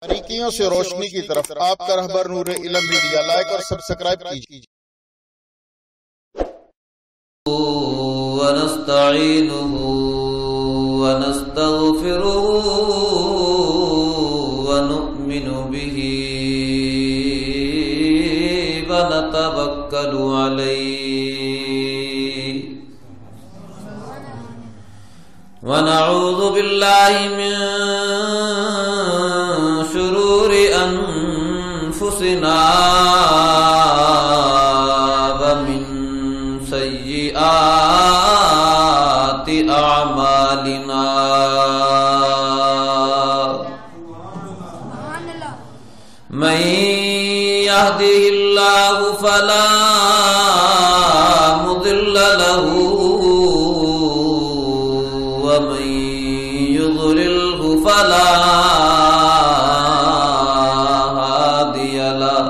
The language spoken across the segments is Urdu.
باریکیوں سے روشنی کی طرف آپ کا رہبر نور علم میڈیا لائک اور سبسکرائب کیجیے۔ ونستعینہ ونستغفرہ ونؤمن بہ ونتوکل علیہ ونعوذ باللہ من شرور انفسنا ومن سیئات اعمالنا من يهده الله فلا مضل له ومن يضلله فلا هادي له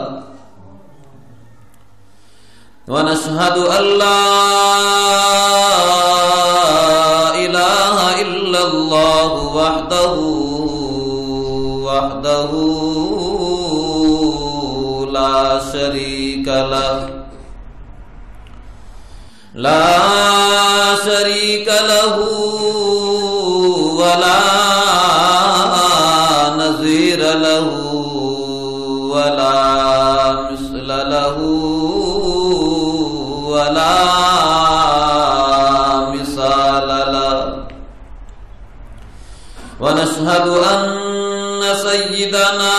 ونشهد أن لا إله إلا الله وحده لا شريك له ولا نظير له ولا مثل له ولا مثال له ونشهد أن سيدنا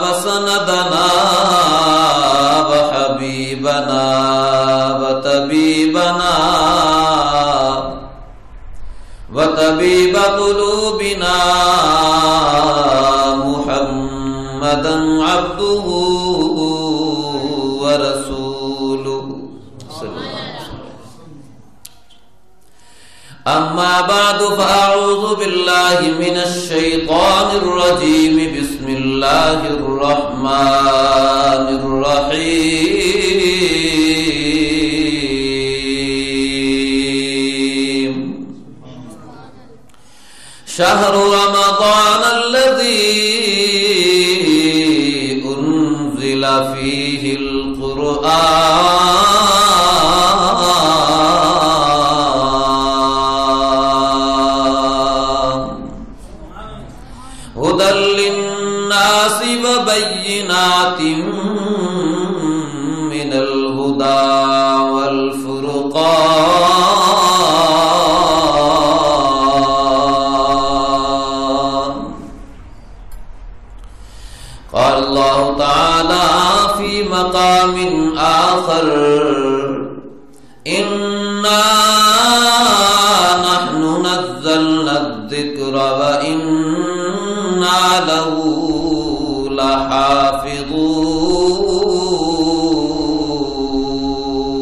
وسندنا وحبيبنا وطبيب قلوبنا محمدا عبده ورسوله أما بعد فأعوذ بالله من الشيطان الرجيم بسم الله الرحمن الرحيم شهر رمضان الذي أنزل فيه القرآن هدى للناس وبينات من الهدى والفرقان قال الله تعالى في مقام آخر إنا نحن نزلنا الذكر وإنا له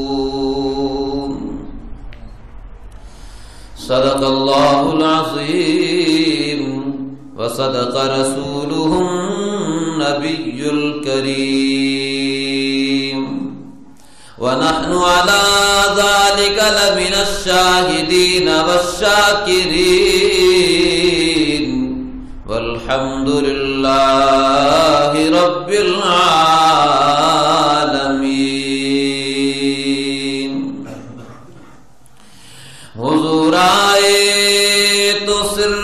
لحافظون صدق الله العظيم وصدق رسوله النبي الكريم ونحن على ذلك لمن الشاهدين والشاكرين والحمد لله رب العالمين حضور آئے تو سر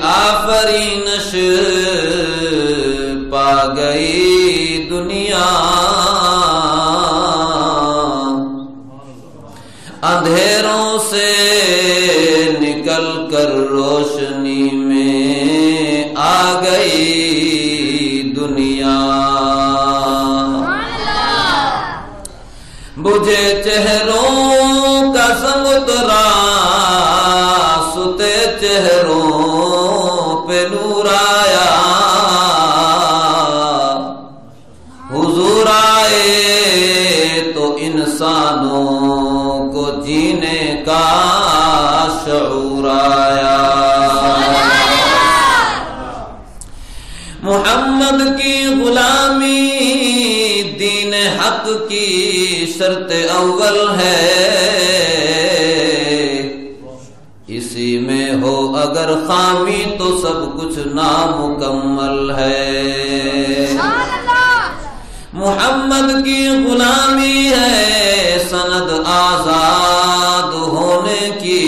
آفرینش پا گئی دنیا اندھیروں سے نکل کر روشنی میں آ گئی دنیا بجھے چہروں کا سمندرا ستے چہروں پہ نور آیا حضور آئے تو انسانوں کو جینے کا شعور آیا محمد کی غلامی دین حق کی شرط اول ہے اسی میں ہو مگر خامی تو سب کچھ نامکمل ہے۔ محمد کی غلامی ہے سند آزاد ہونے کی،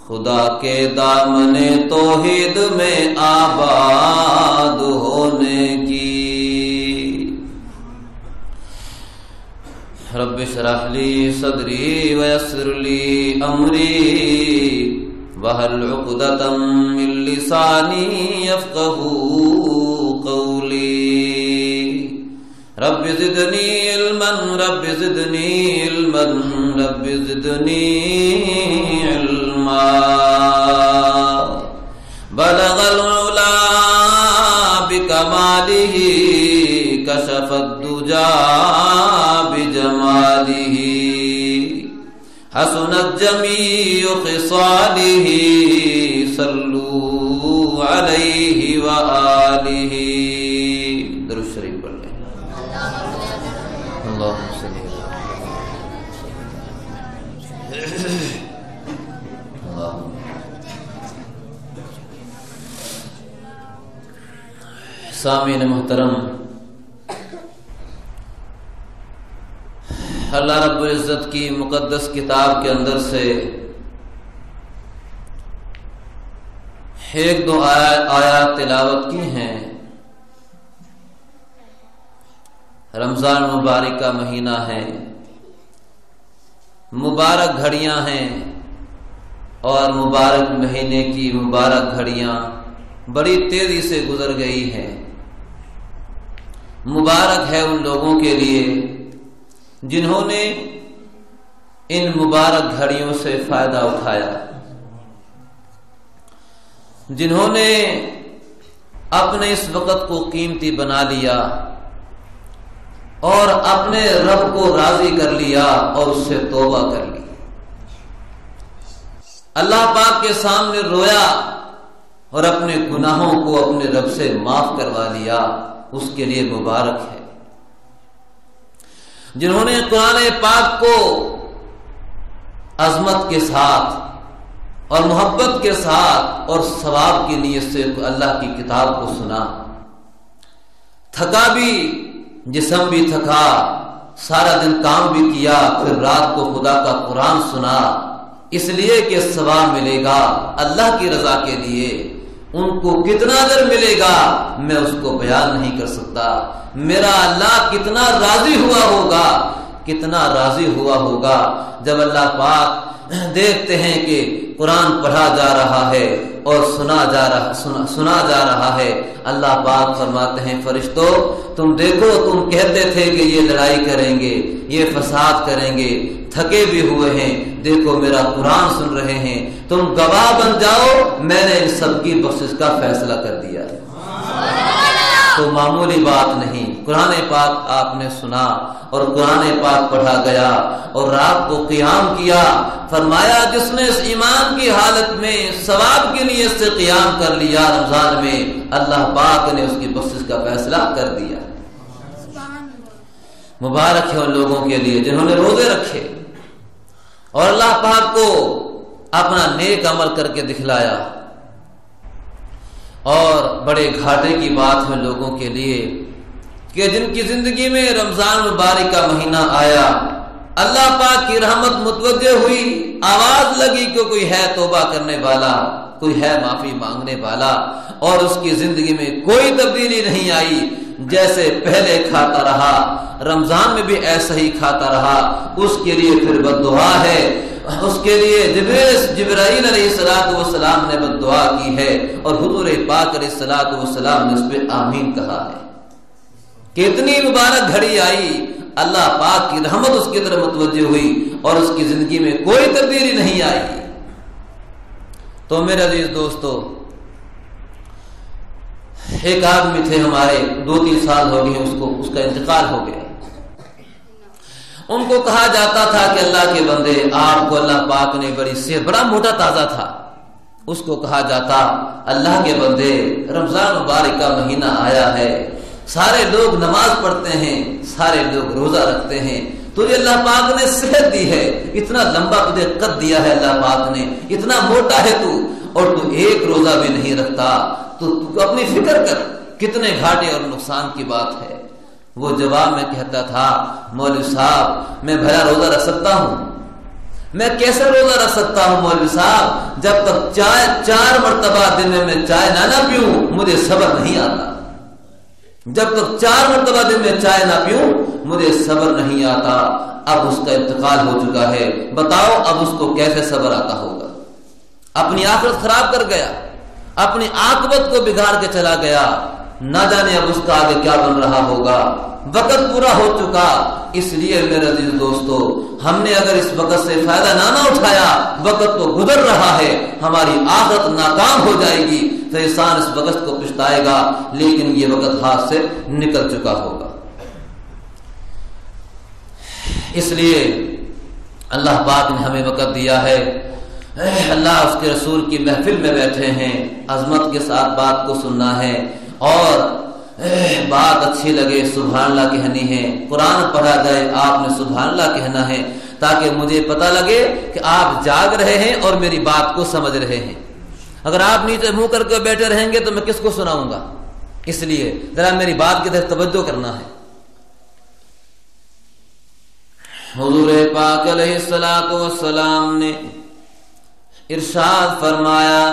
خدا کے دامن توحید میں آباد ہونے کی۔ رب اشرح لی صدری ویسر لی امری واحلل عقدۃ من لسانی یفقهوا قولی۔ رب زدنی علما رب زدنی علما رب زدنی علما۔ بلغ العلا بکمالہ کشف الدجا بجمالہ، حسنت جمیع خصالہ صلوا علیہ وآلہ۔ درود شریف پڑھ لیں۔ اللہم صل سامعین محترم، اللہ رب العزت کی مقدس کتاب کے اندر سے ایک دو آیات تلاوت کی ہیں۔ رمضان مبارک کا مہینہ ہے، مبارک گھڑیاں ہیں، اور مبارک مہینے کی مبارک گھڑیاں بڑی تیزی سے گزر گئی ہیں۔ مبارک ہے ان لوگوں کے لیے جنہوں نے ان مبارک گھڑیوں سے فائدہ اٹھایا، جنہوں نے اپنے اس وقت کو قیمتی بنا لیا اور اپنے رب کو راضی کر لیا اور اس سے توبہ کر لی، اللہ پاک کے سامنے رویا اور اپنے گناہوں کو اپنے رب سے معاف کروا لیا، اس کے لیے مبارک ہے۔ جنہوں نے قرآن پاک کو عظمت کے ساتھ اور محبت کے ساتھ اور ثواب کی نیت سے اللہ کی کتاب کو سنا، تھکا بھی، جسم بھی تھکا، سارا دن کام بھی کیا، پھر رات کو خدا کا قرآن سنا، اس لیے کہ ثواب ملے گا اللہ کی رضا کے لیے۔ ان کو کتنا اجر ملے گا میں اس کو بیان نہیں کر سکتا۔ میرا اللہ کتنا راضی ہوا ہوگا، کتنا راضی ہوا ہوگا جب اللہ پاک دیکھتے ہیں کہ قرآن پڑھا جا رہا ہے اور سنا جا رہا ہے۔ اللہ پاک فرماتے ہیں فرشتوں تم دیکھو، تم کہتے تھے کہ یہ لڑائی کریں گے، یہ فساد کریں گے، تھکے بھی ہوئے ہیں، دیکھو میرا قرآن سن رہے ہیں، تم گواہ بن جاؤ، میں نے ان سب کی بخشش کا فیصلہ کر دیا ہے۔ تو معمولی بات نہیں، قرآن پاک آپ نے سنا اور قرآن پاک پڑھا گیا اور رات کو قیام کیا۔ فرمایا جس نے اس ایمان کی حالت میں ثواب کی نیت سے قیام کر لیا رمضان میں، اللہ پاک نے اس کی بخشش کا فیصلہ کر دیا۔ مبارک ہے ان لوگوں کے لیے جنہوں نے روزے رکھے اور اللہ پاک کو اپنا نیک عمل کر کے دکھلایا۔ اور بڑے گھاٹے کی بات ہے لوگوں کے لیے کہ جن کی زندگی میں رمضان مبارک کا مہینہ آیا، اللہ پاک کی رحمت متوجہ ہوئی، آواز لگی کہ کوئی ہے توبہ کرنے والا، کوئی ہے معافی مانگنے والا، اور اس کی زندگی میں کوئی تبدیلی نہیں آئی، جیسے پہلے کھاتا رہا، رمضان میں بھی ایسا ہی کھاتا رہا، اس کے لیے پھر بد دعا ہے، اس کے لیے جبرائیل علیہ السلام نے بد دعا کی ہے اور حضور پاک علیہ السلام نے اس پہ آمین کہا ہے کہ اتنی مبارک گھڑی آئی، اللہ پاک کی رحمت اس کی طرف متوجہ ہوئی اور اس کی زندگی میں کوئی تبدیلی نہیں آئی۔ تو میرے عزیز دوستو، ایک آدمی تھے ہمارے، 2-3 سال ہو گئے اس کا انتقال ہو گیا۔ ان کو کہا جاتا تھا کہ اللہ کے بندے، آپ کو اللہ پاک نے بڑا موٹا تازہ تھا، اس کو کہا جاتا اللہ کے بندے رمضان مبارک کا مہینہ آیا ہے، سارے لوگ نماز پڑھتے ہیں، سارے لوگ روزہ رکھتے ہیں، تجھے اللہ پاک نے صحت دی ہے، اتنا لمبا تجھے قد دیا ہے اللہ پاک نے، اتنا موٹا ہے تو، اور تو ایک روزہ بھی نہیں رکھتا، تو اپنی فکر کر کتنے گھاٹے اور نقصان کی بات ہے۔ وہ جواب میں کہتا تھا مولوی صاحب میں بھلا روزہ رکھ سکتا ہوں؟ میں کیسے روزہ رکھ سکتا ہوں مولوی صاحب؟ جب تک چائے 4 مرتبہ دن میں چائے نہ پیوں مجھے صبر نہیں آتا، جب تک 4 مرتبہ دن میں چائے نہ پیوں مجھے صبر نہیں آتا۔ اب اس کا انتقال ہو چکا ہے، بتاؤ اب اس کو کیسے صبر آتا ہوگا؟ اپنی آخرت خراب کر گیا، اپنی عاقبت کو بگاڑ کے چلا گیا، نہ جانے اب اس کا آگے کیا بن رہا ہوگا۔ وقت پورا ہو چکا، اس لیے میرے عزیز دوستو ہم نے اگر اس وقت سے فائدہ نہ اٹھایا، وقت تو گزر رہا ہے، ہماری آخرت ناکام ہو جائے گی، تو انسان اس وقت کو پچھتائے گا، لیکن یہ وقت ہاتھ سے نکل چکا ہوگا۔ اس لیے اللہ پاک نے ہمیں وقت دیا ہے، اللہ اس کے رسول کی محفل میں بیٹھے ہیں، عظمت کے ساتھ بات کو سننا ہے، اور بات اچھی لگے سبحان اللہ کہنی ہے، قرآن پڑھا جائے آپ نے سبحان اللہ کہنا ہے، تاکہ مجھے پتہ لگے کہ آپ جاگ رہے ہیں اور میری بات کو سمجھ رہے ہیں۔ اگر آپ نیچے منہ کر کے بیٹھے رہیں گے تو میں کس کو سناؤں گا؟ اس لیے ذرا میری بات کی طرف توجہ کرنا ہے۔ حضور پاک علیہ الصلوۃ والسلام نے ارشاد فرمایا،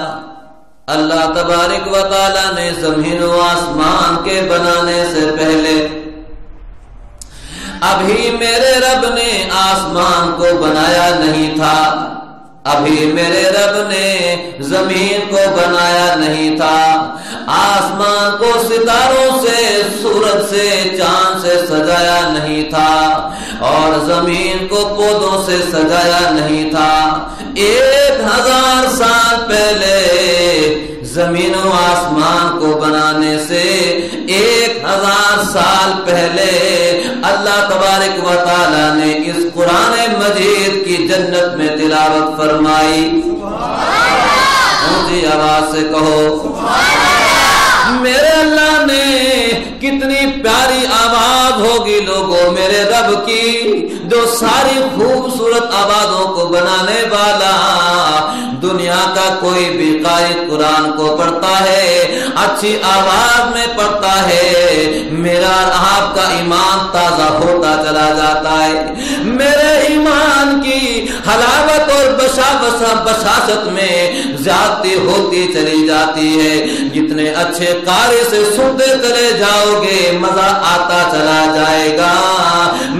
اللہ تبارک و تعالی نے زمین و آسمان کے بنانے سے پہلے ابھی میرے رب نے آسمان کو بنایا نہیں تھا، ابھی میرے رب نے زمین کو بنایا نہیں تھا، آسمان کو ستاروں سے، سورج سے، چاند سے سجایا نہیں تھا، اور زمین کو پودوں سے سجایا نہیں تھا۔ 1000 سال پہلے زمین و آسمان کو بنانے سے 1000 سال پہلے اللہ تبارک و تعالی نے اس قرآن مجید کی جنت میں تلاوت فرمائی۔ اونچی آواز سے کہو میرے اللہ نے، کتنی پیاری آواز ہوگی لوگوں میرے رب کی، جو ساری خوبصورت آوازوں کو بنانے والا۔ دنیا کا کوئی بھی قاری قرآن کو پڑھتا ہے، اچھی آواز میں پڑھتا ہے، میرا آپ کا ایمان تازہ ہوتا چلا جاتا ہے، میرے ایمان کی حلاوت اور بشاشت میں زیادتی ہوتی چلی جاتی ہے۔ جتنے اچھے قاری سے سنتے چلے جاؤ گے مزہ آتا چلا جائے گا۔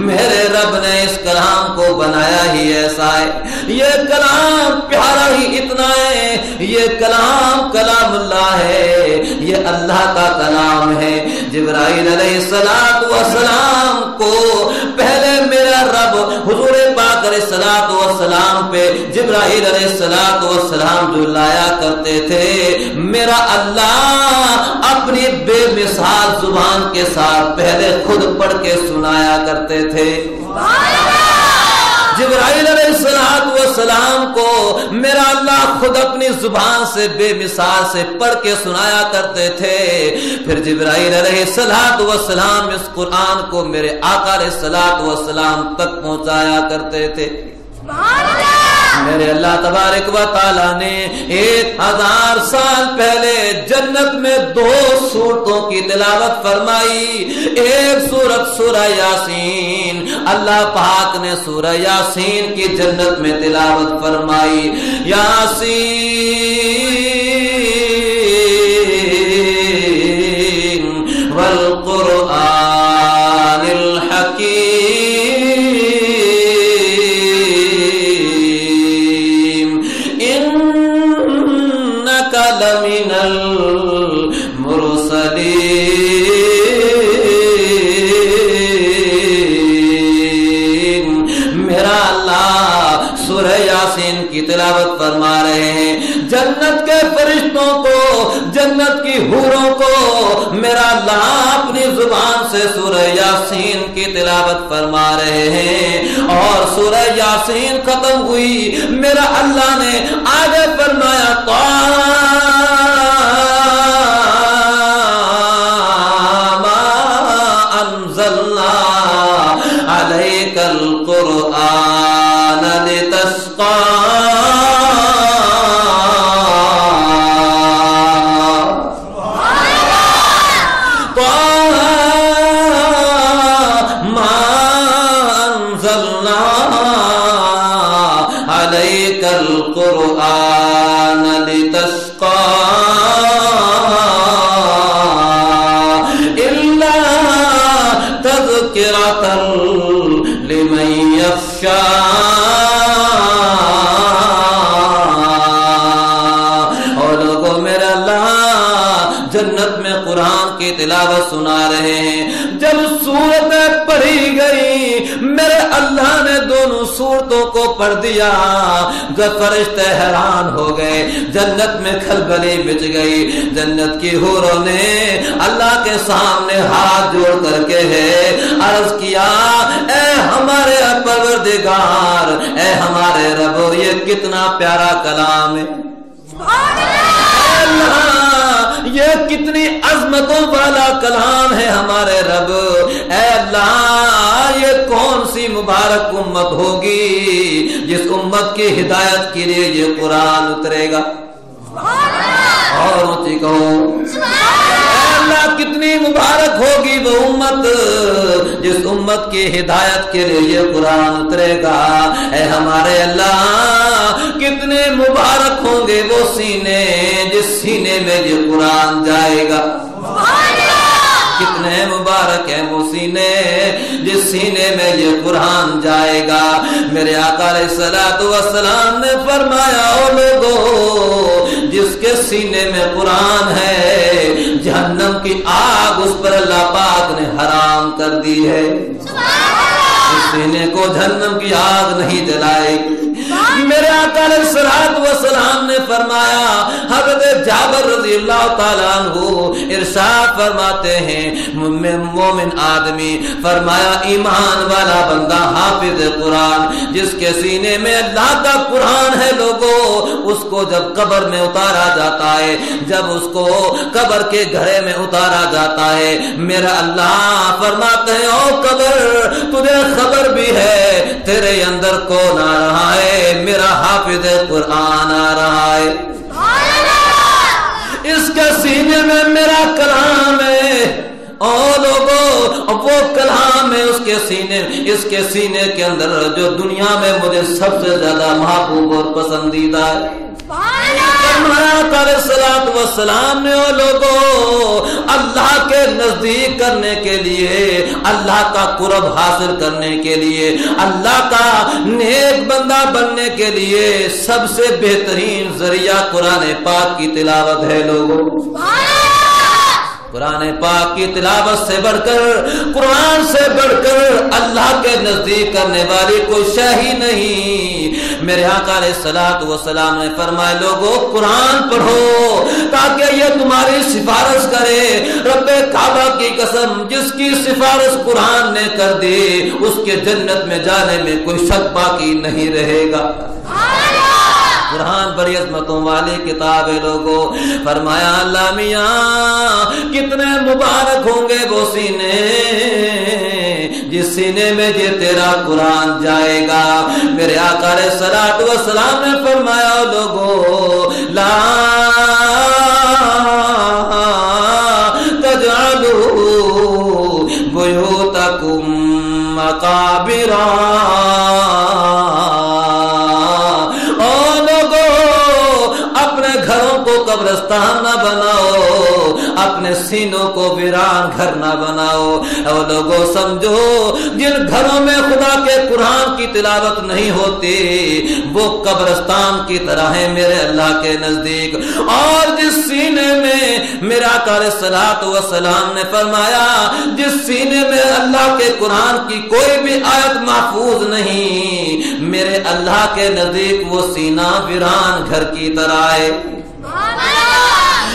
میرے رب نے اس کلام کو بنایا ہی ایسا ہے، یہ کلام پیارا ہی اتنا ہے، یہ کلام کلام اللہ ہے، یہ اللہ کا کلام ہے۔ جبرائیل علیہ السلام کو پہلے میرا رب حضور پاک علیہ السلام پہ جبرائیل علیہ السلام جو لایا کرتے تھے، میرا اللہ اپنی بے مثال زبان کے ساتھ پہلے خود پڑھ کے سنایا کرتے تھے۔ جبرائیل علیہ السلام کو میرا اللہ خود اپنی زبان سے بے مثال سے پڑھ کے سنایا کرتے تھے، پھر جبرائیل علیہ السلام اس قرآن کو میرے آقا علیہ السلام تک پہنچایا کرتے تھے۔ میرے اللہ تبارک و تعالی نے 1000 سال پہلے جنت میں 2 سورتوں کی تلاوت فرمائی۔ ایک سورت سورہ یاسین، اللہ پاک نے سورہ یاسین کی جنت میں تلاوت فرمائی۔ یاسین والقرآن الحکیم انک لمن المرسلین۔ میرا اللہ سورہ یاسین کی تلاوت فرما رہے ہیں، جنت کے فرشتوں کو، جنت کی حوروں کو میرا اللہ اپنی زبان سے سورہ یاسین کی تلاوت فرما رہے ہیں، اور سورہ یاسین ختم ہوئی، میرا اللہ نے آگے فرمایا انزلنا علیک تشقى إلا تذكرة لمن يخشى جنت میں قرآن کی تلاوت سنا رہے ہیں. جب سورتیں پڑھی گئی میرے اللہ نے دونوں سورتوں کو پڑھ دیا. فرشتے حیران ہو گئے, جنت میں کھلبلی مچ گئی. جنت کی حوروں نے اللہ کے سامنے ہاتھ جوڑ کر کے عرض کیا, اے ہمارے پروردگار, اے ہمارے رب, یہ کتنا پیارا کلام ہے, یہ کتنی عظمتوں والا کلام ہے ہمارے رب. اے اللہ, یہ کون سی مبارک امت ہوگی جس امت کی ہدایت کے لیے یہ قرآن اترے گا. اور اونچی کہو, اے اللہ, کتنی مبارک ہوگی وہ امت جس امت کی ہدایت کے لیے یہ قرآن اترے گا. اے ہمارے اللہ, کتنے مبارک ہوں گے وہ سینے جس سینے میں یہ قرآن جائے گا. کتنے مبارک ہیں وہ سینے جس سینے میں یہ قرآن جائے گا. میرے آقا علیہ الصلوۃ والسلام نے فرمایا, او لوگو, جس کے سینے میں قرآن ہے جہنم کی آگ اس پر اللہ پاک نے حرام کر دی ہے. اس سینے کو جہنم کی آگ نہیں جلائے گی. میرے آقا علیہ الصلوۃ والسلام نے فرمایا, حضرت جابر رضی اللہ تعالیٰ عنہ ارشاد فرماتے ہیں, مومن آدمی, فرمایا ایمان والا بندہ حافظ قرآن جس کے سینے میں اللہ کا قرآن ہے لوگوں, اس کو جب قبر میں اتارا جاتا ہے, جب اس کو قبر کے گھڑے میں اتارا جاتا ہے, میرا اللہ فرماتے ہیں, او قبر, تجھے خبر بھی ہے تیرے اندر کون آ رہا ہے, میرا حافظ قرآن آ رہا ہے. اس کے سینے میں میرا کلام ہے. اور لوگوں, وہ کلام ہے اس کے سینے کے اندر جو دنیا میں مجھے سب سے زیادہ محبوب اور پسندیدہ ہے. والسلام نے او لوگوں, اللہ کے نزدیک کرنے کے لیے, اللہ کا قرب حاصل کرنے کے لیے, اللہ کا نیک بندہ بننے کے لیے سب سے بہترین ذریعہ قرآن پاک کی تلاوت ہے لوگوں. قرآن پاک کی تلاوت سے بڑھ کر, قرآن سے بڑھ کر اللہ کے نزدیک کرنے والی کوئی شے ہی نہیں. میرے آقا علیہ الصلوۃ والسلام نے فرمایا, لوگوں قرآن پڑھو تاکہ یہ تمہاری سفارش کرے. رب کعبہ کی قسم, جس کی سفارش قرآن نے کر دی اس کے جنت میں جانے میں کوئی شک باقی نہیں رہے گا. قرآن بڑی عظمتوں والی کتاب ہے لوگوں. فرمایا اللہ میاں, کتنے مبارک ہوں گے وہ سینے جس سینے میں یہ تیرا قرآن جائے گا. میرے آقا علیہ الصلوۃ والسلام نے فرمایا, لوگوں, لا تجعلوا بیوتکم مقابر, قبرستان نہ بناؤ, اپنے سینوں کو ویران گھر نہ بناؤ. اور لوگوں سمجھو, جن گھروں میں خدا کے قرآن کی تلاوت نہیں ہوتی وہ قبرستان کی طرح ہے میرے اللہ کے نزدیک. اور جس سینے میں میرا آقا علیہ الصلوۃ والسلام نے فرمایا, جس سینے میں اللہ کے قرآن کی کوئی بھی آیت محفوظ نہیں, میرے اللہ کے نزدیک وہ سینہ ویران گھر کی طرح ہے.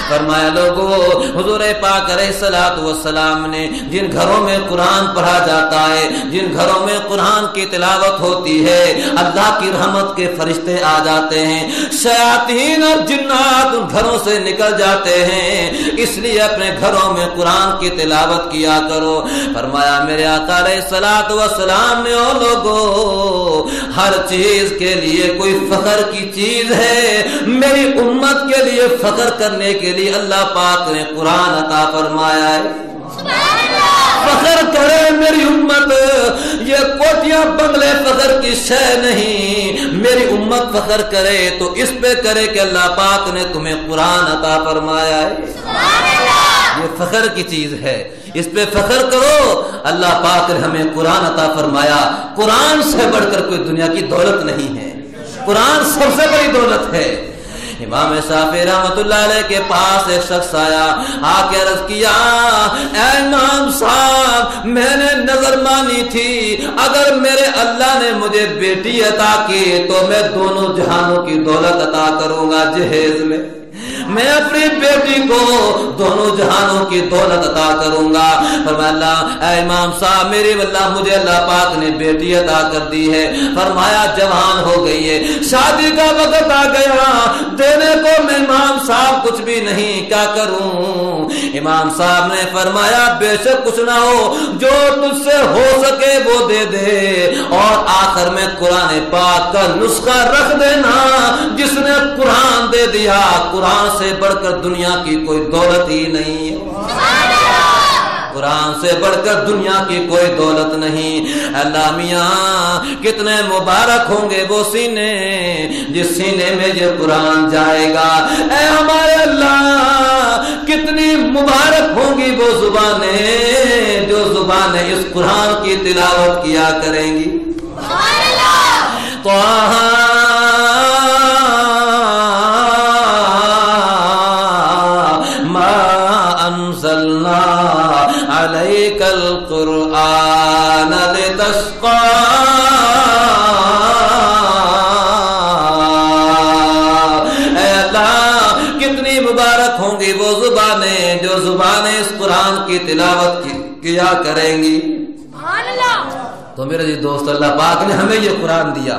فرمایا لوگوں, حضور پاک علیہ الصلوۃ والسلام نے جن گھروں میں قرآن پڑھا جاتا ہے, جن گھروں میں قرآن کی تلاوت ہوتی ہے, اللہ کی رحمت کے فرشتے آ جاتے ہیں, شیاطین اور جنات ان گھروں سے نکل جاتے ہیں. اس لیے اپنے گھروں میں قرآن کی تلاوت کیا کرو. فرمایا میرے آقا علیہ الصلوۃ والسلام نے, او لوگوں, ہر چیز کے لیے کوئی فخر کی چیز ہے, میری امت کے لیے فخر کرنے کے لیے اللہ پاک نے قرآن عطا فرمایا ہے. فخر کرے میری امت، یہ کوٹیاں بنگلے فخر کی شے نہیں، میری امت فخر کرے تو اس پہ کرے کہ اللہ پاک نے تمہیں قرآن عطا فرمایا ہے، یہ فخر کی چیز ہے، اس پہ فخر کرو، اللہ پاک نے ہمیں قرآن عطا فرمایا۔ قرآن سے بڑھ کر کوئی دنیا کی دولت نہیں ہے، قرآن سب سے بڑی دولت ہے۔ امام شافعی رحمت اللہ علیہ کے پاس ایک شخص آیا، آ کے عرض کیا، اے امام صاحب میں نے نظر مانی تھی اگر میرے اللہ نے مجھے بیٹی عطا کی تو میں دونوں جہانوں کی دولت عطا کروں گا جہیز میں اپنی بیٹی کو دونوں جہانوں کی دولت عطا کروں گا۔ فرمایا اللہ اے امام صاحب میری اللہ مجھے اللہ پاک نے بیٹی عطا کر دی ہے، فرمایا جوان ہو گئی ہے، شادی کا وقت آ گیا، دینے کو میں امام صاحب کچھ بھی نہیں، کیا کروں؟ امام صاحب نے فرمایا بے شک کچھ نہ ہو، جو تجھ سے ہو سکے وہ دے دے، اور آخر میں قرآن پاک کا نسخہ رکھ دینا، جس نے قرآن دے دیا، قرآن سے بڑھ کر دنیا کی کوئی دولت ہی نہیں ہے، قرآن سے بڑھ کر دنیا کی کوئی دولت نہیں۔ اللہ میاں کتنے مبارک ہوں گے وہ سینے جس سینے میں یہ قرآن جائے گا، اے ہمارے اللہ کتنی مبارک ہوں گی وہ زبانیں جو زبانیں اس قرآن کی تلاوت کیا کریں گی۔ علیک القرآن لتشقى، اے اللہ کتنی مبارک ہوں گی وہ زبانیں جو زبانیں اس قرآن کی تلاوت کیا کریں گی۔ تو میرے جی دوست اللہ پاک نے ہمیں یہ قرآن دیا،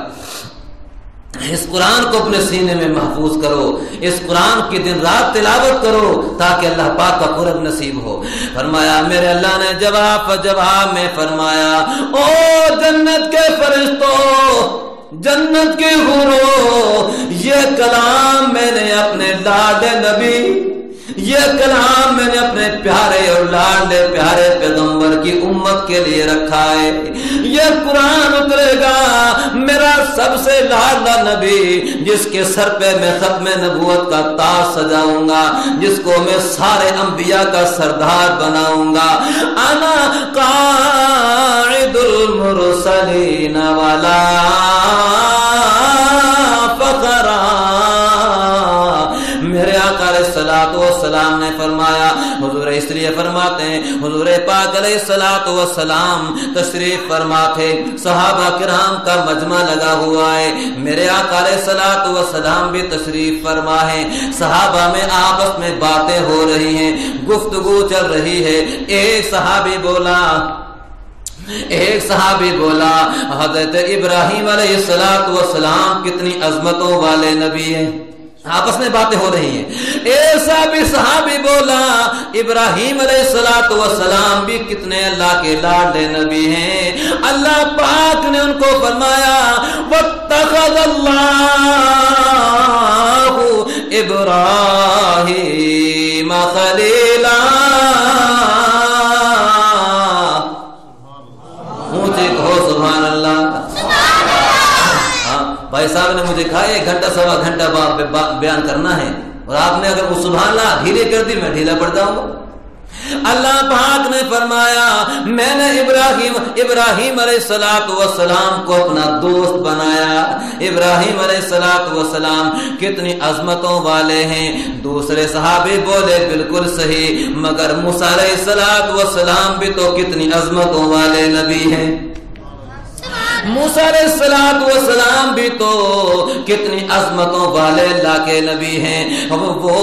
اس قرآن کو اپنے سینے میں محفوظ کرو، اس قرآن کی دن رات تلاوت کرو تاکہ اللہ پاک کا قرب نصیب ہو۔ فرمایا میرے اللہ نے جواب میں فرمایا، او جنت کے فرشتوں، جنت کے حوروں، یہ کلام میں نے اپنے لاڈے نبی، یہ کلام میں نے اپنے پیارے اور لاڈلے پیارے پیغمبر کی امت کے لیے رکھا ہے۔ یہ قرآن اترے گا میرا سب سے لاڈلا نبی، جس کے سر پہ میں ختم نبوت کا تاج سجاؤں گا، جس کو میں سارے انبیاء کا سردار بناؤں گا۔ انا قائد المرسلین ولا فخر، میرے آقا علیہ الصلوۃ والسلام نے فرمایا، حضور اس لیے فرماتے ہیں، حضور پاک علیہ الصلوۃ والسلام تشریف فرما تھے، صحابہ کرام کا مجمع لگا ہوا ہے، میرے آقا علیہ الصلوۃ والسلام بھی تشریف فرما ہے، صحابہ میں آپس میں باتیں ہو رہی ہیں، گفتگو چل رہی ہے۔ ایک صحابی بولا حضرت ابراہیم علیہ السلام کتنی عظمتوں والے نبی ہیں، آپس میں باتیں ہو رہی ہیں۔ ایسا بھی صحابی بولا ابراہیم علیہ السلام بھی کتنے اللہ کے لاڈلے نبی ہیں۔ اللہ پاک نے ان کو فرمایا واتخذ اللہ ابراہیم خلیلا، اونچے کہو سبحان اللہ۔ بھائی صاحب نے مجھے کہا 1 گھنٹہ سوا گھنٹہ بیان کرنا ہے، اور آپ نے اگر وہ سبحان اللہ ڈھیلے کر دی میں ڈھیلا پڑ جاؤں گا۔ اللہ پاک نے فرمایا میں نے ابراہیم علیہ السلام کو اپنا دوست بنایا۔ ابراہیم علیہ السلام کتنی عظمتوں والے ہیں۔ دوسرے صحابی بولے بالکل صحیح، مگر موسیٰ علیہ السلام بھی تو کتنی عظمتوں والے نبی ہیں۔ موسیٰ علیہ السلام بھی تو کتنی عظمتوں والے اللہ کے نبی ہیں۔ وہ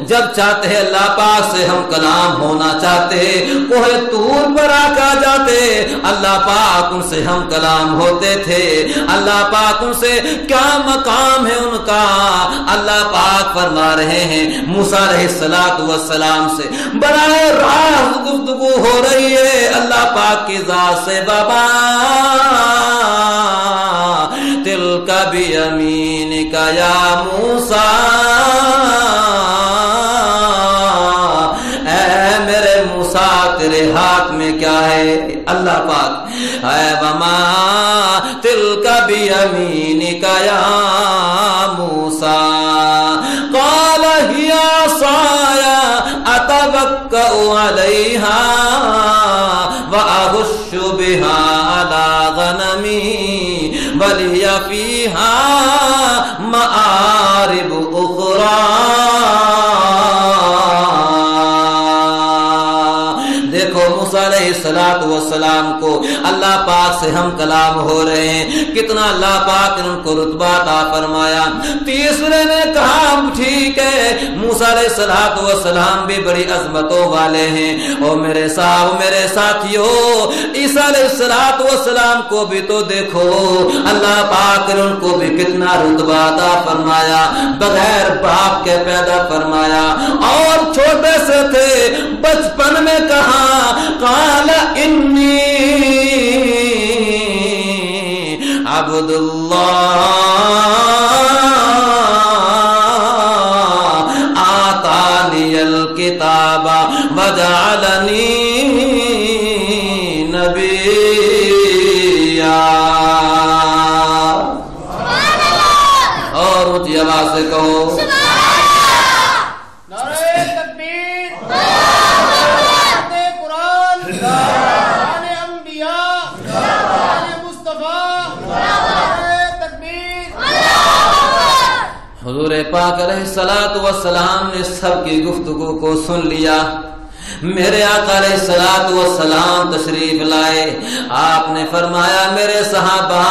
جب چاہتے ہیں اللہ پاک سے ہم کلام ہونا چاہتے، کوہ طور پر آ جاتے، اللہ پاک ان سے ہم کلام ہوتے تھے۔ اللہ پاک ان سے کیا مقام ہے ان کا، اللہ پاک فرما رہے ہیں موسیٰ علیہ السلام سے براہ راست گفتگو ہو رہی ہے اللہ پاک کی ذات سے۔ بابا تلک بیمینک یا موسیٰ، اے میرے موسیٰ تیرے ہاتھ میں کیا ہے؟ اللہ پاک اے وما تلک بیمینک یا موسیٰ قال ہی عصای اتوکأ علیہا وأهش بها على غنمي ولی فیہا مآرب اخرى۔ دیکھو موسیٰ علیہ السلام کو اللہ پاک سے ہم کلام ہو رہے ہیں، کتنا اللہ پاک نے ان کو رتبہ عطا فرمایا۔ تیسرے نے کہا ٹھیک ہے موسیٰ علیہ السلام بھی بڑی عظمتوں والے ہیں، اور میرے صاحب میرے ساتھیوں عیسیٰ علیہ السلام کو بھی تو دیکھو اللہ پاک نے ان کو بھی کتنا رتبہ عطا فرمایا، بغیر باپ کے پیدا فرمایا، اور چھوٹے سے تھے بچپن میں کہا قال انی عبد اللہ آتانی الکتاب وجعلنی نبیا۔ اور اونچی آواز سے کہو حضور پاک علیہ الصلوۃ والسلام نے سب کی گفتگو کو سن لیا۔ میرے آقا علیہ الصلوۃ والسلام تشریف لائے، آپ نے فرمایا میرے صحابہ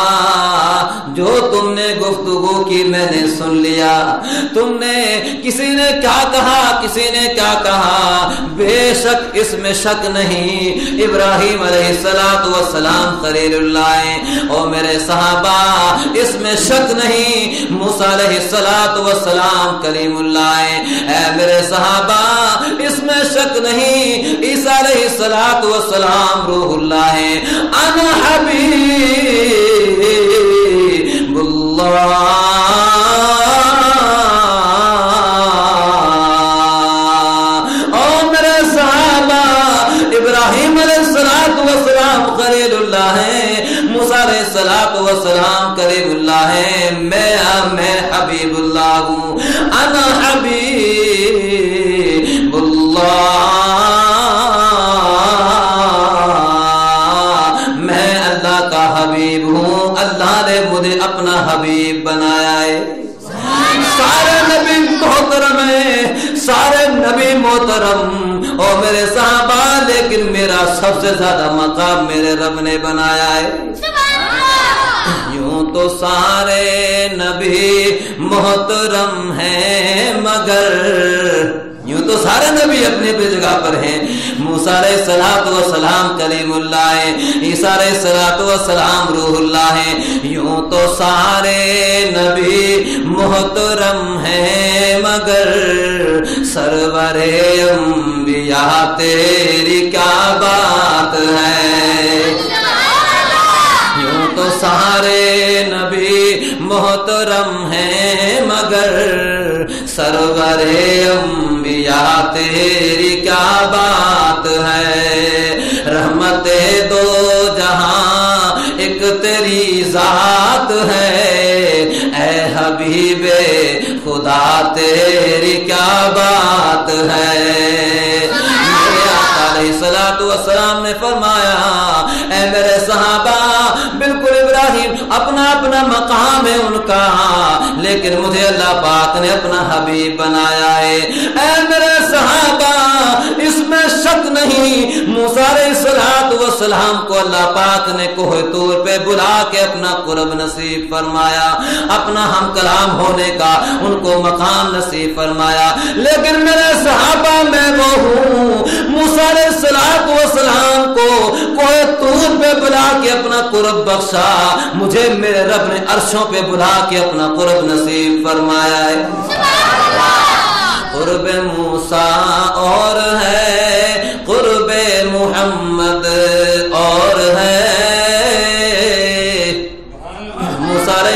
جو تم نے گفتگو کی میں نے سن لیا، تم نے کسی نے کیا کہا کسی نے کیا کہا، بے شک اس میں شک نہیں ابراہیم علیہ السلام خلیل اللہ ہیں، اور میرے صحابہ اس میں شک نہیں موسیٰ علیہ السلام کلیم اللہ ہیں، اے میرے صحابہ اس میں شک نہیں عیسیٰ علیہ السلام روح اللہ ہیں، انا حبیب اللہ۔ اور میرے صحابہ ابراہیم علیہ السلام خلیل اللہ ہیں، موسیٰ علیہ السلام کریم اللہ ہیں، میں حبیب اللہ ہوں، انا حبیب اللہ، میں اللہ کا حبیب ہوں، اللہ نے مجھے اپنا حبیب بنایا ہے۔ سارے نبی محترم ہیں، سارے نبی محترم اور میرے صحابہ، لیکن میرا سب سے زیادہ مقام میرے رب نے بنایا ہے۔ یوں تو سارے نبی محترم ہیں مگر یوں تو سارے نبی اپنی اپنی جگہ پر ہیں، موسیٰ علیہ السلام کلیم اللہ ہیں، عیسیٰ علیہ السلام روح اللہ ہیں، یوں تو سارے نبی محترم ہیں مگر سرور انبیاء تیری کیا بات ہے۔ یوں تو سارے نبی محترم ہیں مگر سرور انبیاء تیری کیا بات ہے، رحمت دو جہاں ایک تیری ذات ہے، اے حبیب خدا تیری کیا بات ہے۔ علیہ السلام نے فرمایا اے میرے صحابہ بالکل ابراہیم اپنا اپنا مقام ہے ان کا، لیکن مجھے اللہ پاک نے اپنا حبیب بنایا ہے۔ اے میرے صحابہ اس میں شک نہیں، موسیٰ علیہ السلام کو اللہ پاک نے کوہ طور پہ بلا کے اپنا قرب نصیب فرمایا، اپنا ہم کلام ہونے کا ان کو مقام نصیب فرمایا، لیکن میرے صحابہ میں وہ ہوں موسیٰ علیہ السلام کو کوہ طور پہ بلا کے اپنا قرب بخشا، مجھے میرے رب نے عرشوں پہ بلا کے اپنا قرب نصیب فرمایا ہے۔ قرب موسیٰ اور ہے، قرب محمد اور ہے۔ موسیٰ علیہ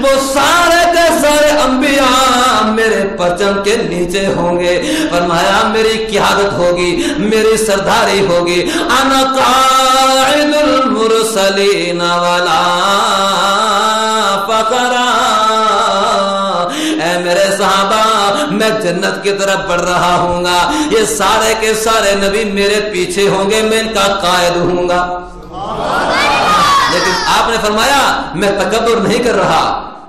وہ سارے کے سارے انبیاء میرے پرچم کے نیچے ہوں گے۔ فرمایا میری قیادت ہوگی، میری سرداری ہوگی، انا قائد المرسلین ولا فخر۔ اے میرے صحابہ، میں جنت کی طرف بڑھ رہا ہوں گا، یہ سارے کے سارے نبی میرے پیچھے ہوں گے، میں ان کا قائد ہوں گا۔ لیکن آپ نے فرمایا میں تکبر نہیں کر رہا،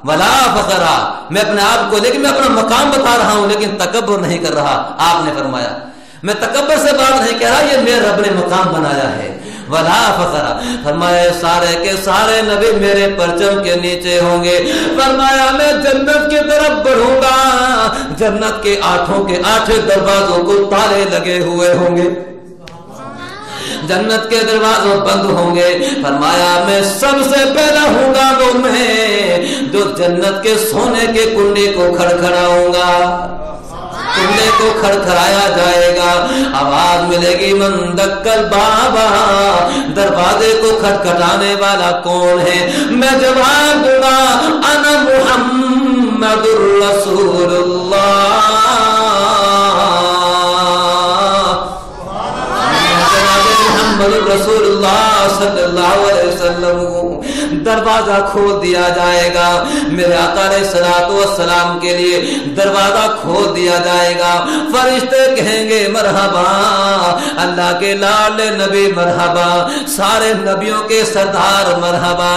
ولا فخرا، میں اپنے آپ کو، لیکن میں اپنا مقام بتا رہا ہوں، لیکن تکبر نہیں کر رہا۔ آپ نے فرمایا میں تکبر سے بات نہیں کہہ رہا، یہ میرے رب نے مقام بنایا ہے، ولا فخرا۔ فرمایا سارے کے سارے نبی میرے پرچم کے نیچے ہوں گے۔ فرمایا میں جنت کی طرف بڑھوں گا، جنت کے 8 دروازوں کو تالے لگے ہوئے ہوں گے، جنت کے دروازوں بند ہوں گے۔ فرمایا میں سب سے پہلا ہوں گا وہ میں جو جنت کے سونے کے کنڈے کو کھڑکھڑاؤں گا، کنڈے کو کھڑکھڑایا جائے گا، آواز ملے گی من دکل بابا، دروازے کو کھٹکھٹانے والا کون ہے؟ میں جواب دوں گا انا محمد رسول اللہ، رسول اللہ صلی اللہ علیہ وسلم۔ دروازہ کھول دیا جائے گا، میرے آقا علیہ الصلوۃ والسلام کے لیے دروازہ کھول دیا جائے گا۔ فرشتے کہیں گے مرحبا، اللہ کے لال نبی مرحبا، سارے نبیوں کے سردار مرحبا،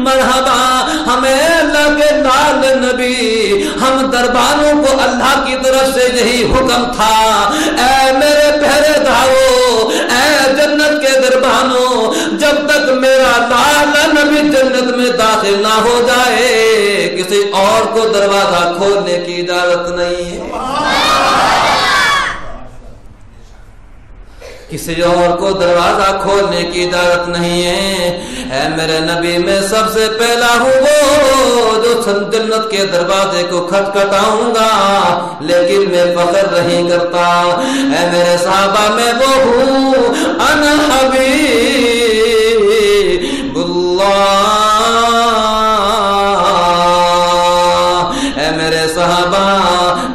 مرحبا ہمیں اللہ کے لال نبی، ہم دربانوں کو اللہ کی طرف سے یہی حکم تھا، اے میرے پہرے دارو، اے جنت کے دربانوں، جب تک میرا لال نبی جنت میں داخل نہ ہو جائے کسی اور کو دروازہ کھولنے کی اجازت نہیں ہے، کسی اور کو دروازہ کھولنے کی اجازت نہیں ہے۔ اے میرے نبی میں سب سے پہلا ہوں وہ جو جنت کے دروازے کو کھٹکھٹاؤں گا، لیکن میں فخر نہیں کرتا۔ اے میرے صحابہ میں وہ ہوں انا حبیب اللہ۔ اے میرے صحابہ،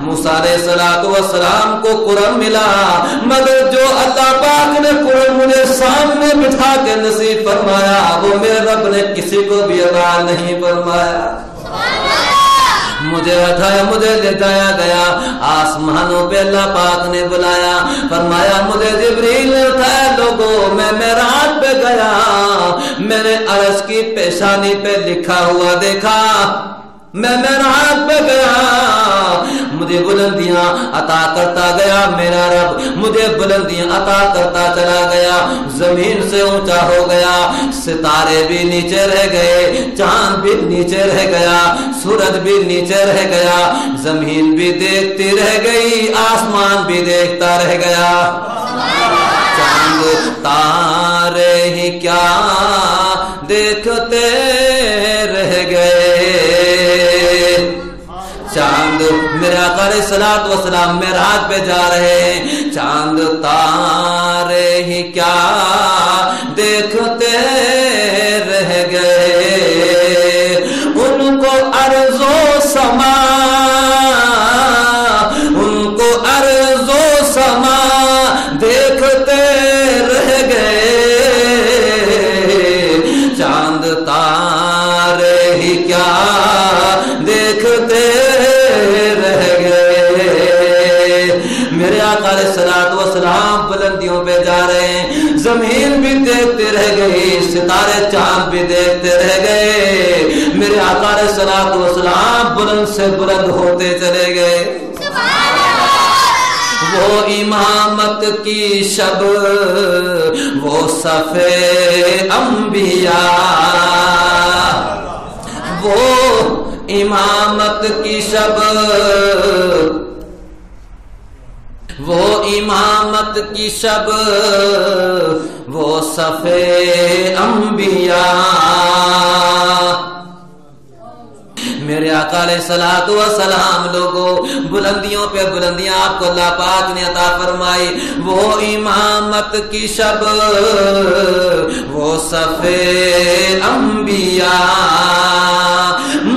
موسیٰ علیہ السلام کو قرآن ملا، مگر جو اللہ پاک نے قرآن مجھے سامنے بٹھا کے نصیب فرمایا وہ میرے رب نے کسی کو بھی عطا نہیں فرمایا۔ مجھے اٹھایا، مجھے لے جایا گیا، آسمانوں پہ اللہ پاک نے بلایا، فرمایا مجھے جبریل نے اٹھایا، لوگوں میں معراج پہ گیا، میں نے عرش کی پیشانی پہ لکھا ہوا دیکھا، میں معراج پہ گیا، مجھے بلندیاں عطا کرتا گیا میرا رب، مجھے بلندیاں عطا کرتا چلا گیا، زمین سے اونچا ہو گیا، ستارے بھی نیچے رہ گئے، چاند بھی نیچے رہ گیا، سورج بھی نیچے رہ گیا، زمین بھی دیکھتی رہ گئی، آسمان بھی دیکھتا رہ گیا، چاند تارے ہی کیا دیکھتے رہ گئے، چاند میرے آقا علیہ الصلوۃ والسلام معراج پہ جا رہے ہیں، چاند تارے ہی کیا دیکھتے رہ گئے، ان کو ارض و سما، ان کو ارض و سما دیکھتے رہ گئے، چاند تارے ہی کیا دیکھتے رہ گئے۔ میرے آقا علیہ الصلوۃ والسلام بلندیوں پہ جا رہے ہیں، زمین بھی دیکھتے رہ گئی، ستارے چاند بھی دیکھتے رہ گئے، میرے آقا علیہ الصلوۃ والسلام بلند سے بلند ہوتے چلے گئے۔ وہ امامت کی شب، وہ صفِ انبیاء، وہ امامت کی شب، وہ امامت کی شب، وہ صفِ انبیاء، میرے آقا علیہ الصلوۃ والسلام لوگوں بلندیوں پہ بلندیاں آپ کو اللہ پاک نے عطا فرمائی، وہ امامت کی شب، وہ صفِ انبیاء،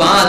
5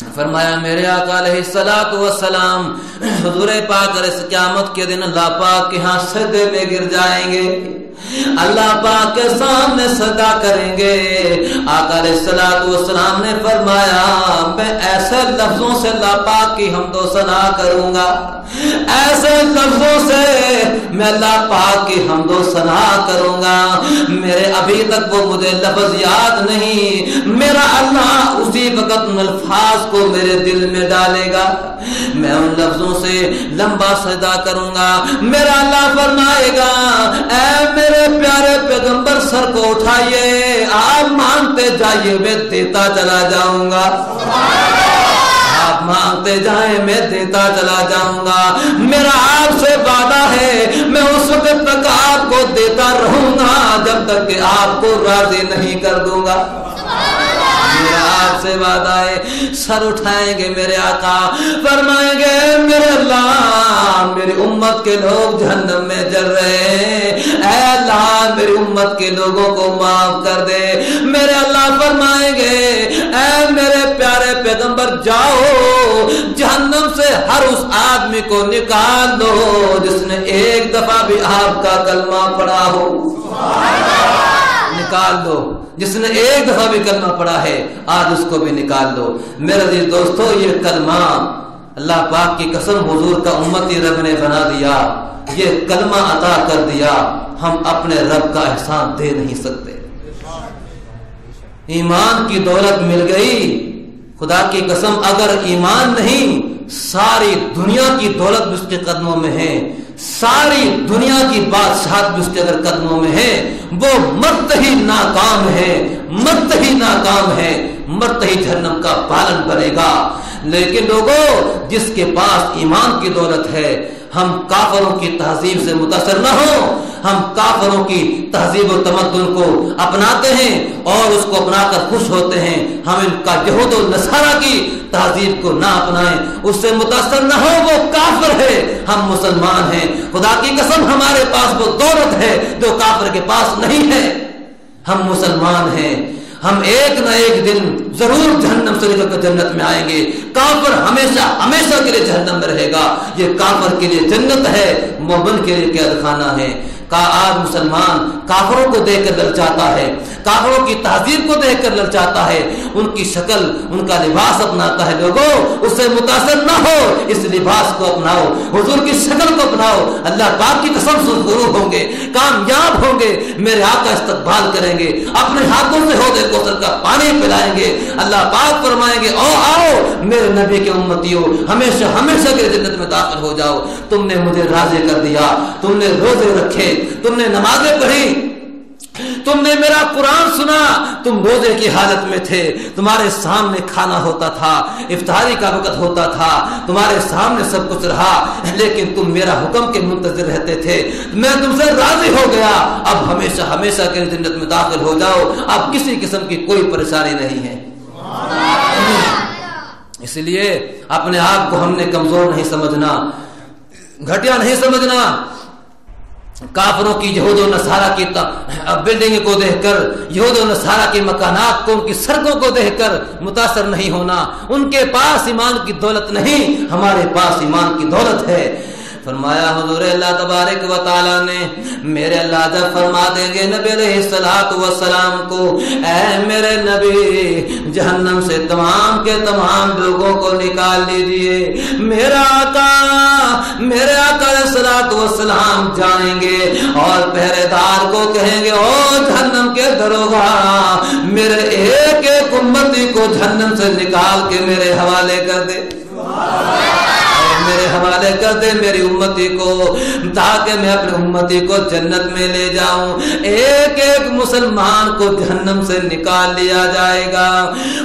فرمایا میرے آقا علیہ الصلوۃ والسلام حضور پاک اس قیامت کے دن اللہ پاک کے ہاں سجدے میں گر جائیں گے، اللہ پاک کے سامنے صدا کریں گے۔ آقا علیہ الصلوۃ والسلام نے فرمایا میں ایسے لفظوں سے اللہ پاک کی حمد و ثنا کروں گا، ایسے لفظوں سے میں اللہ پاک کی حمد و ثنا کروں گا، میرے ابھی تک وہ مجھے لفظ یاد نہیں، میرا اللہ اسی وقت ان الفاظ کو میرے دل میں ڈالے گا، میں ان لفظوں سے لمبا سجدہ کروں گا۔ میرا اللہ فرمائے گا اے میرے پیارے پیغمبر سر کو اٹھائیے، آپ مانگتے جائیے میں دیتا چلا جاؤں گا، آپ مانگتے جائیں میں دیتا چلا جاؤں گا، میرا آپ سے وعدہ ہے میں اس وقت تک آپ کو دیتا رہوں گا جب تک کہ آپ کو راضی نہیں کر دوں گا، میرا آپ سے وعدہ ہے۔ سر اٹھائیں گے میرے آقا، فرمائیں گے میرے اللہ میری امت کے لوگ جہنم میں جل رہے ہیں، اے اللہ میری امت کے لوگوں کو معاف کر دے۔ میرے اللہ فرمائیں گے اے میرے پیارے پیغمبر جاؤ جہنم سے ہر اس آدمی کو نکال دو جس نے ایک دفعہ بھی آپ کا کلمہ پڑھا ہو، نکال دو، جس نے ایک دفعہ بھی کلمہ پڑھا ہے آج اس کو بھی نکال دو۔ میرے عزیز دوستو یہ کلمہ اللہ پاک کی قسم حضور کا امتی رب نے بنا دیا، یہ کلمہ عطا کر دیا، ہم اپنے رب کا احسان دے نہیں سکتے۔ ایمان کی دولت مل گئی، خدا کی قسم اگر ایمان نہیں ساری دنیا کی دولت بھی اس کے قدموں میں ہے، ساری دنیا کی بادشاہت بھی اس کے اگر قدموں میں ہے، وہ مرتے ہی ناکام ہے، مرتے ہی ناکام ہے، مرتے ہی جہنم کا پالن بنے گا۔ لیکن لوگوں جس کے پاس ایمان کی دولت ہے، ہم کافروں کی تہذیب سے متاثر نہ ہوں، ہم کافروں کی تہذیب و تمدن کو اپناتے ہیں اور اس کو اپنا کر خوش ہوتے ہیں، ہم ان کا یہود و نصارہ کی تہذیب کو نہ اپنائیں، اس سے متاثر نہ ہو، وہ کافر ہے، ہم مسلمان ہیں، خدا کی قسم ہمارے پاس وہ دولت ہے جو کافر کے پاس نہیں ہے، ہم مسلمان ہیں، ہم ایک نہ ایک دن ضرور جہنم سے نکل کر جنت میں آئیں گے۔ کافر ہمیشہ ہمیشہ کے لیے جہنم میں رہے گا، یہ کافر کے لیے جنت ہے، مومن کے لیے قید خانہ ہے۔ آج مسلمان کافروں کو دیکھ کر للچاتا ہے، کافروں کی تہذیب کو دیکھ کر للچاتا ہے، ان کی شکل ان کا لباس اپناتا ہے۔ لوگوں اس سے متاثر نہ ہو، اس لباس کو اپناؤ، حضور کی شکل کو اپناؤ، اللہ پاک کی قسم سے ضرور ہوں گے، کامیاب ہوں گے، میرے آقا استقبال کریں گے، اپنے ہاتھوں سے حوض کوثر کا پانی پلائیں گے، اللہ پاک فرمائیں گے او آؤ میرے نبی کے امتیوں ہمیشہ ہمیشہ کے جنت میں داخل ہو جاؤ، تم نے مجھے راضی کر دیا، تم نے روزے رکھے، تم نے نمازیں پڑھی، تم نے میرا قرآن سنا، تم روزے کی حالت میں تھے، تمہارے سامنے کھانا ہوتا تھا، افطاری کا وقت ہوتا تھا، تمہارے سامنے سب کچھ رہا، لیکن تم میرا حکم کے منتظر رہتے تھے، میں تم سے راضی ہو گیا، اب ہمیشہ ہمیشہ کے جنت میں داخل ہو جاؤ، اب کسی قسم کی کوئی پریشانی نہیں ہے۔ اس لیے اپنے آپ کو ہم نے کمزور نہیں سمجھنا، گھٹیا نہیں سمجھنا، کافروں کی یہود و نصارہ کی بلڈنگ کو دیکھ کر، یہود و نصارہ کے مکانات کو، ان کی سڑکوں کو دیکھ کر متاثر نہیں ہونا، ان کے پاس ایمان کی دولت نہیں، ہمارے پاس ایمان کی دولت ہے۔ فرمایا حضور اللہ تبارک و تعالی نے، میرے اللہ جب فرما دیں گے نبی علیہ الصلوۃ والسلام کو اے میرے نبی جہنم سے تمام کے تمام لوگوں کو نکال لیجئے، میرا آقا علیہ الصلوۃ والسلام جائیں گے اور پہرے دار کو کہیں گے او جہنم کے دروغہ میرے ایک ایک امتی کو جہنم سے نکال کے میرے حوالے کر دے، میرے حوالے کر دے میری امتی کو، تاکہ میں اپنی امتی کو جنت میں لے جاؤں۔ ایک ایک مسلمان کو جہنم سے نکال لیا جائے گا،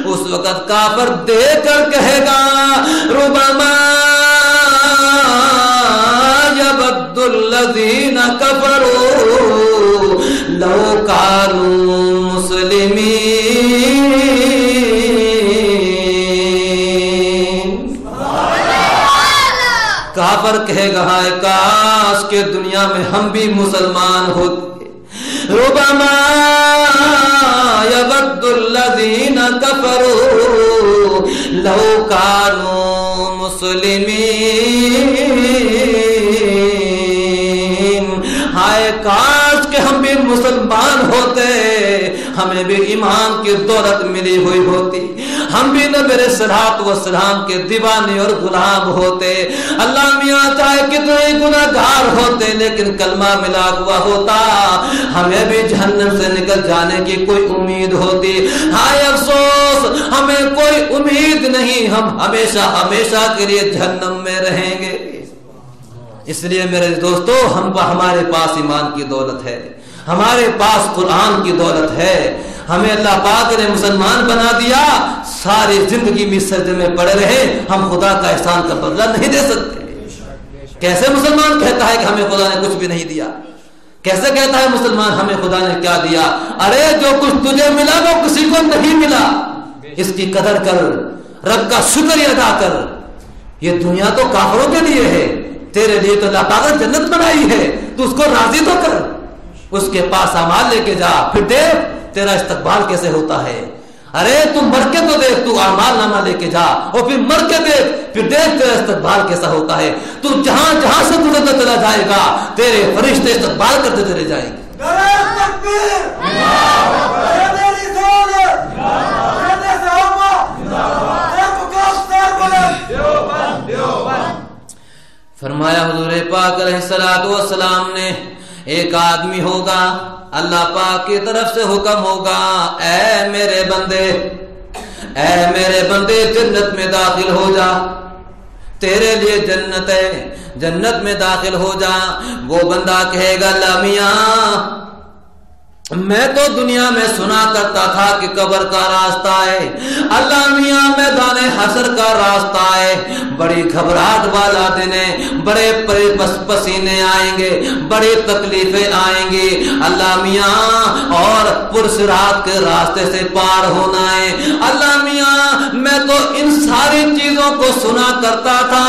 اس وقت کافر دیکھ کر کہے گا ربما یبد الذین کفروا لو کانوا مسلمین، کافر کہے گا ہائے کاش کہ دنیا میں ہم بھی مسلمان ہوتے، ربما یود الذین کفروا لو کانوا مسلمین، ہائے کاش کہ ہم بھی مسلمان ہوتے، ہمیں بھی ایمان کی دولت ملی ہوئی ہوتی، ہم بھی نبی علیہ الصلوۃ والسلام کے دیوانے اور غلام ہوتے۔ اللہ میاں چاہے کتنے گناہگار ہوتے لیکن کلمہ ملا ہوا ہوتا، ہمیں بھی جہنم سے نکل جانے کی کوئی امید ہوتی۔ ہائے افسوس ہمیں کوئی امید نہیں، ہم ہمیشہ ہمیشہ کے لیے جہنم میں رہیں گے۔ اس لیے میرے دوستو ہمارے پاس ایمان کی دولت ہے، ہمارے پاس قرآن کی دولت ہے، ہمیں اللہ پاک نے مسلمان بنا دیا، ساری زندگی میں سجدے میں پڑے رہے، ہم خدا کا احسان کا بدلہ نہیں دے سکتے۔ کیسے مسلمان کہتا ہے کہ ہمیں خدا نے کچھ بھی نہیں دیا؟ کیسے کہتا ہے مسلمان ہمیں خدا نے کیا دیا؟ ارے جو کچھ تجھے ملا وہ کسی کو نہیں ملا، اس کی قدر کر، رب کا شکر ادا کر۔ یہ دنیا تو کافروں کے لیے ہے، تیرے لیے تو اللہ پاک نے جنت بنائی ہے، تو اس کو راضی تو کر، اس کے پاس اعمال لے کے جا، پھر دیکھ تیرا استقبال کیسے ہوتا ہے۔ ارے تم مر کے تو دیکھ، تو اعمال نامہ لے کے جا اور پھر مر کے دیکھ، پھر دیکھ تیرا استقبال کیسا ہوتا ہے۔ تو جہاں جہاں سے گزرتا چلا جائے گا تیرے فرشتے استقبال کرتے چلے جائیں گے۔ فرمایا حضور پاک علیہ الصلوۃ والسلام نے، ایک آدمی ہوگا، اللہ پاک کی طرف سے حکم ہوگا، اے میرے بندے، اے میرے بندے جنت میں داخل ہو جا، تیرے لیے جنت ہے، جنت میں داخل ہو جا۔ وہ بندہ کہے گا اللہ میاں میں تو دنیا میں سنا کرتا تھا کہ قبر کا راستہ ہے، اللہ میاں میدان حشر کا راستہ ہے، بڑی گھبراہٹ والا دن ہے، بڑے پسینے آئیں گے، بڑی تکلیفیں آئیں گی اللہ میاں، اور پرصراط کے راستے سے پار ہونا ہے اللہ میاں، میں تو ان ساری چیزوں کو سنا کرتا تھا،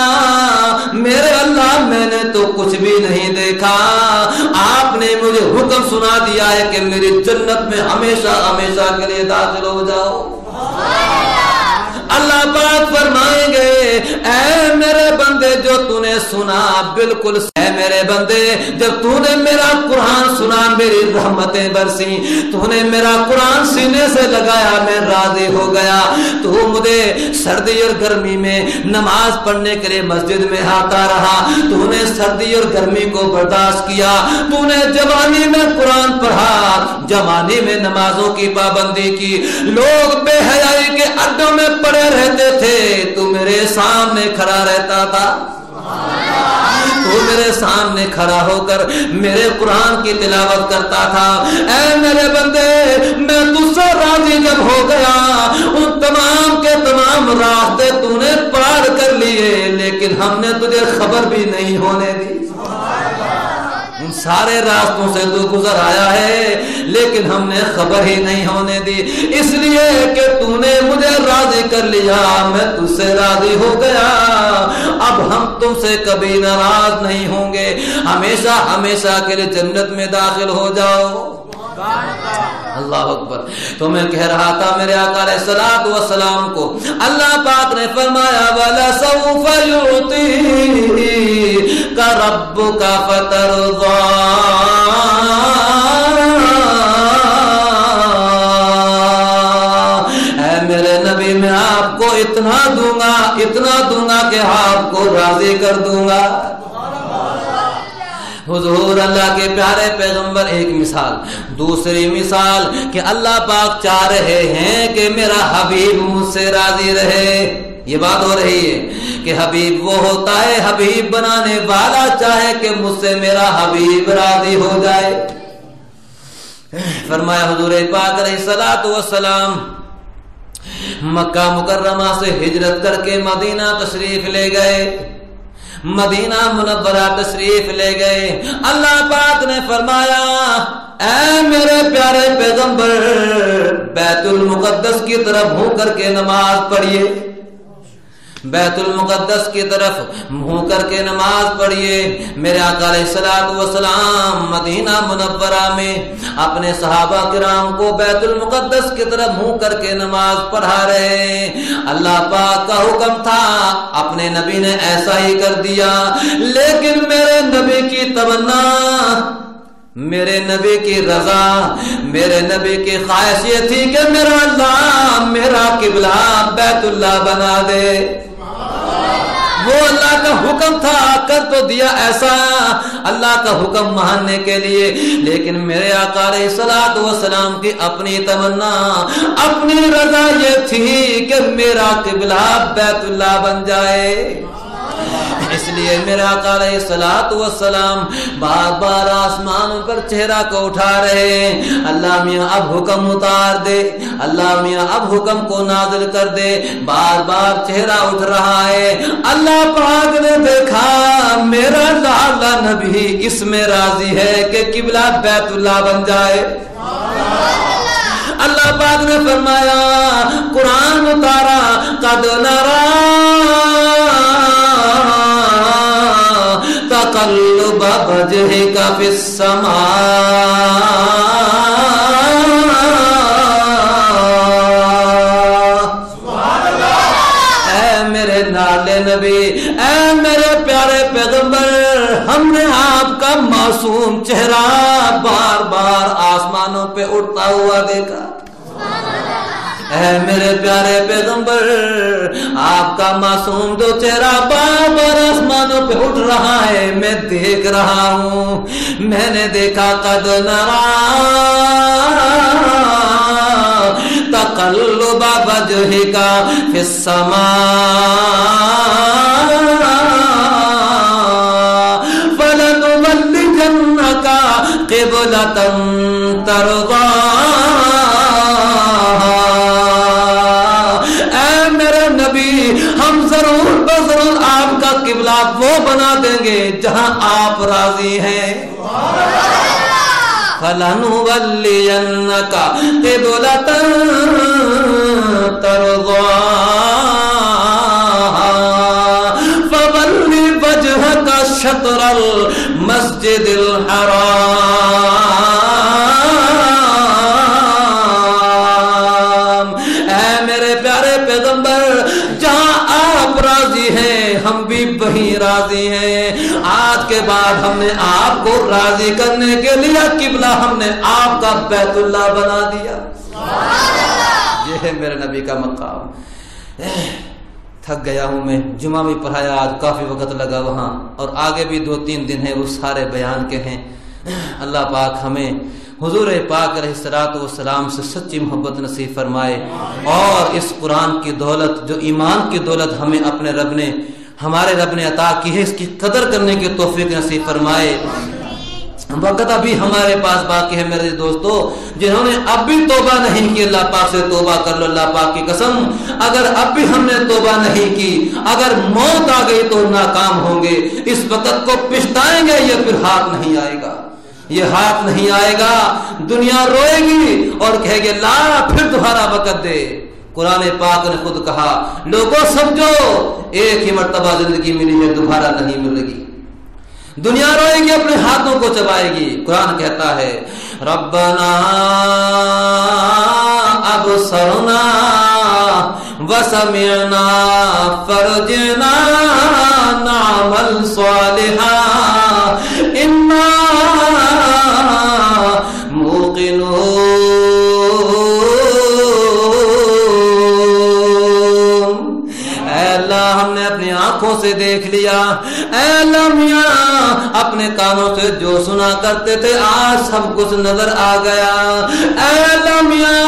میرے اللہ میں نے تو کچھ بھی نہیں دیکھا، آپ نے مجھے حکم سنا دیا ہے کہ میری جنت میں ہمیشہ ہمیشہ کے لیے داخل ہو جاؤ۔ اللہ پاک فرمائیں گے اے میرے بندے جو تو نے سنا بالکل، اے میرے بندے جب تو نے میرا قرآن سنا میری رحمتیں برسی، تو نے میرا قرآن سینے سے لگایا میں راضی ہو گیا، تو مجھے سردی اور گرمی میں نماز پڑھنے کے لیے مسجد میں آتا رہا، تو نے سردی اور گرمی کو برداشت کیا، تو نے جوانی میں قرآن پڑھا، جوانی میں نمازوں کی پابندی کی، لوگ بے حیائی کے اڈوں میں پڑے رہتے تھے، تو میرے سامنے کھڑا رہتا تھا، تو میرے سامنے کھڑا ہو کر میرے قرآن کی تلاوت کرتا تھا۔ اے میرے بندے میں تجھ سے راضی جب ہو گیا، ان تمام کے تمام راستے تو نے پار کر لیے، لیکن ہم نے تجھے خبر بھی نہیں ہونے دی، ان سارے راستوں سے تو گزر آیا ہے لیکن ہم نے خبر ہی نہیں ہونے دی، اس لیے کہ تو نے مجھے راضی کر لیا، میں تجھ سے راضی ہو گیا، اب ہم تم سے کبھی ناراض نہیں ہوں گے، ہمیشہ ہمیشہ کے لیے جنت میں داخل ہو جاؤ۔ اللہ اکبر۔ تو میں کہہ رہا تھا میرے آقا علیہ الصلوۃ والسلام کو اللہ پاک نے فرمایا وَلَسَوْفَ يُعْطِيكَ رَبُّكَ فَتَرْضَىٰ، اے میرے نبی میں آپ کو اتنا دوں گا کہ آپ کو راضی کر دوں گا۔ حضور اللہ کے پیارے پیغمبر ایک مثال، دوسری مثال کہ اللہ پاک چاہ رہے ہیں کہ میرا حبیب مجھ سے راضی رہے، یہ بات ہو رہی ہے کہ حبیب وہ ہوتا ہے، حبیب بنانے والا چاہے کہ مجھ سے میرا حبیب راضی ہو جائے۔ فرمایا حضور پاک علیہ الصلوۃ والسلام مکہ مکرمہ سے ہجرت کر کے مدینہ تشریف لے گئے، مدینہ منورہ تشریف لے گئے، اللہ پاک نے فرمایا اے میرے پیارے پیغمبر بیت المقدس کی طرف ہو کر کے نماز پڑھیے، بیت المقدس کی طرف منہ کر کے نماز پڑھیے۔ میرے آقا علیہ الصلوۃ والسلام مدینہ منورہ میں اپنے صحابہ کرام کو بیت المقدس کی طرف منہ کر کے نماز پڑھا رہے ہیں۔ اللہ پاک کا حکم تھا، اپنے نبی نے ایسا ہی کر دیا، لیکن میرے نبی کی تمنا، میرے نبی کی رضا، میرے نبی کی خواہش یہ تھی کہ میرا اللہ میرا قبلہ بیت اللہ بنا دے۔ وہ اللہ کا حکم تھا، کر تو دیا ایسا اللہ کا حکم ماننے کے لیے، لیکن میرے آقا علیہ الصلوۃ والسلام کی اپنی تمنا، اپنی رضا یہ تھی کہ میرا قبلہ بیت اللہ بن جائے۔ اس لیے میرے آقا علیہ الصلوۃ والسلام بار بار آسمان پر چہرہ کو اٹھا رہے ہیں، اللہ میاں اب حکم اتار دے، اللہ میاں اب حکم کو نازل کر دے۔ بار بار چہرہ اٹھ رہا ہے، اللہ پاک نے دیکھا میرا لالا نبی اس میں راضی ہے کہ قبلہ بیت اللہ بن جائے۔ اللہ پاک نے فرمایا، قرآن اتارا، قد نرى تقلب وجهك في السماء، اے میرے نالے نبی، اے میرے پیارے پیغمبر، ہم نے آپ کا معصوم چہرہ بار بار آسمانوں پہ اڑتا ہوا دیکھا۔ اے میرے پیارے پیغمبر، آپ کا معصوم جو چہرہ بار بار آسمانوں پہ اٹھ رہا ہے میں دیکھ رہا ہوں۔ میں نے دیکھا، قد نرى تقلب وجهك في السماء فلنولينك قبلة ترضاها۔ ہم ضرور بضرور آپ کا قبلہ وہ بنا دیں گے جہاں آپ راضی ہیں۔ فَلَنُوَلِّيَنَّكَ قِبْلَةً تَرْضَاهَا فَوَلِّ وَجْهَكَ شَطْرَ الْمَسْجِدِ الْحَرَامِ۔ اے میرے پیارے پیغمبر، جہاں آپ راضی ہیں ہم بھی وہیں راضی ہیں۔ آج کے بعد ہم نے آپ کو راضی کرنے کے لیے قبلہ ہم نے آپ کا بیت اللہ بنا دیا۔ یہ ہے میرے نبی کا مقام۔ تھک گیا ہوں میں، جمعہ بھی پڑھایا، آج کافی وقت لگا وہاں، اور آگے بھی 2-3 دن ہیں، وہ سارے بیان کے ہیں۔ اللہ پاک ہمیں حضور پاک علیہ الصلوۃ والسلام سے سچی محبت نصیب فرمائے، اور اس قرآن کی دولت جو ایمان کی دولت ہمیں اپنے رب نے ہمارے رب نے عطا کی ہے، اس کی قدر کرنے کی توفیق نصیب فرمائے۔ وقت ابھی ہمارے پاس باقی ہے میرے دوستو، جنہوں نے اب بھی توبہ نہیں کی، اللہ پاک سے توبہ کر لو۔ اللہ پاک کی قسم، اگر اب بھی ہم نے توبہ نہیں کی، اگر موت آ گئی تو ناکام ہوں گے۔ اس وقت کو پچھتائیں گے، یہ پھر ہاتھ نہیں آئے گا، یہ ہاتھ نہیں آئے گا۔ دنیا روئے گی اور کہے گے لا پھر دوبارہ وقت دے۔ قرآن پاک نے خود کہا، لوگوں سمجھو ایک ہی مرتبہ زندگی ملی ہے، دوبارہ نہیں ملے گی۔ دنیا روئے گی، اپنے ہاتھوں کو چبائے گی۔ قرآن کہتا ہے، ربنا ابصرنا وسمعنا فرجنا نعمل صالحا انا موقنون۔ اے اللہ، ہم نے اپنی آنکھوں سے دیکھ لیا، اے اللہ میاں اپنے کانوں سے جو سنا کرتے تھے آج سب کچھ نظر آ گیا۔ اے اللہ میاں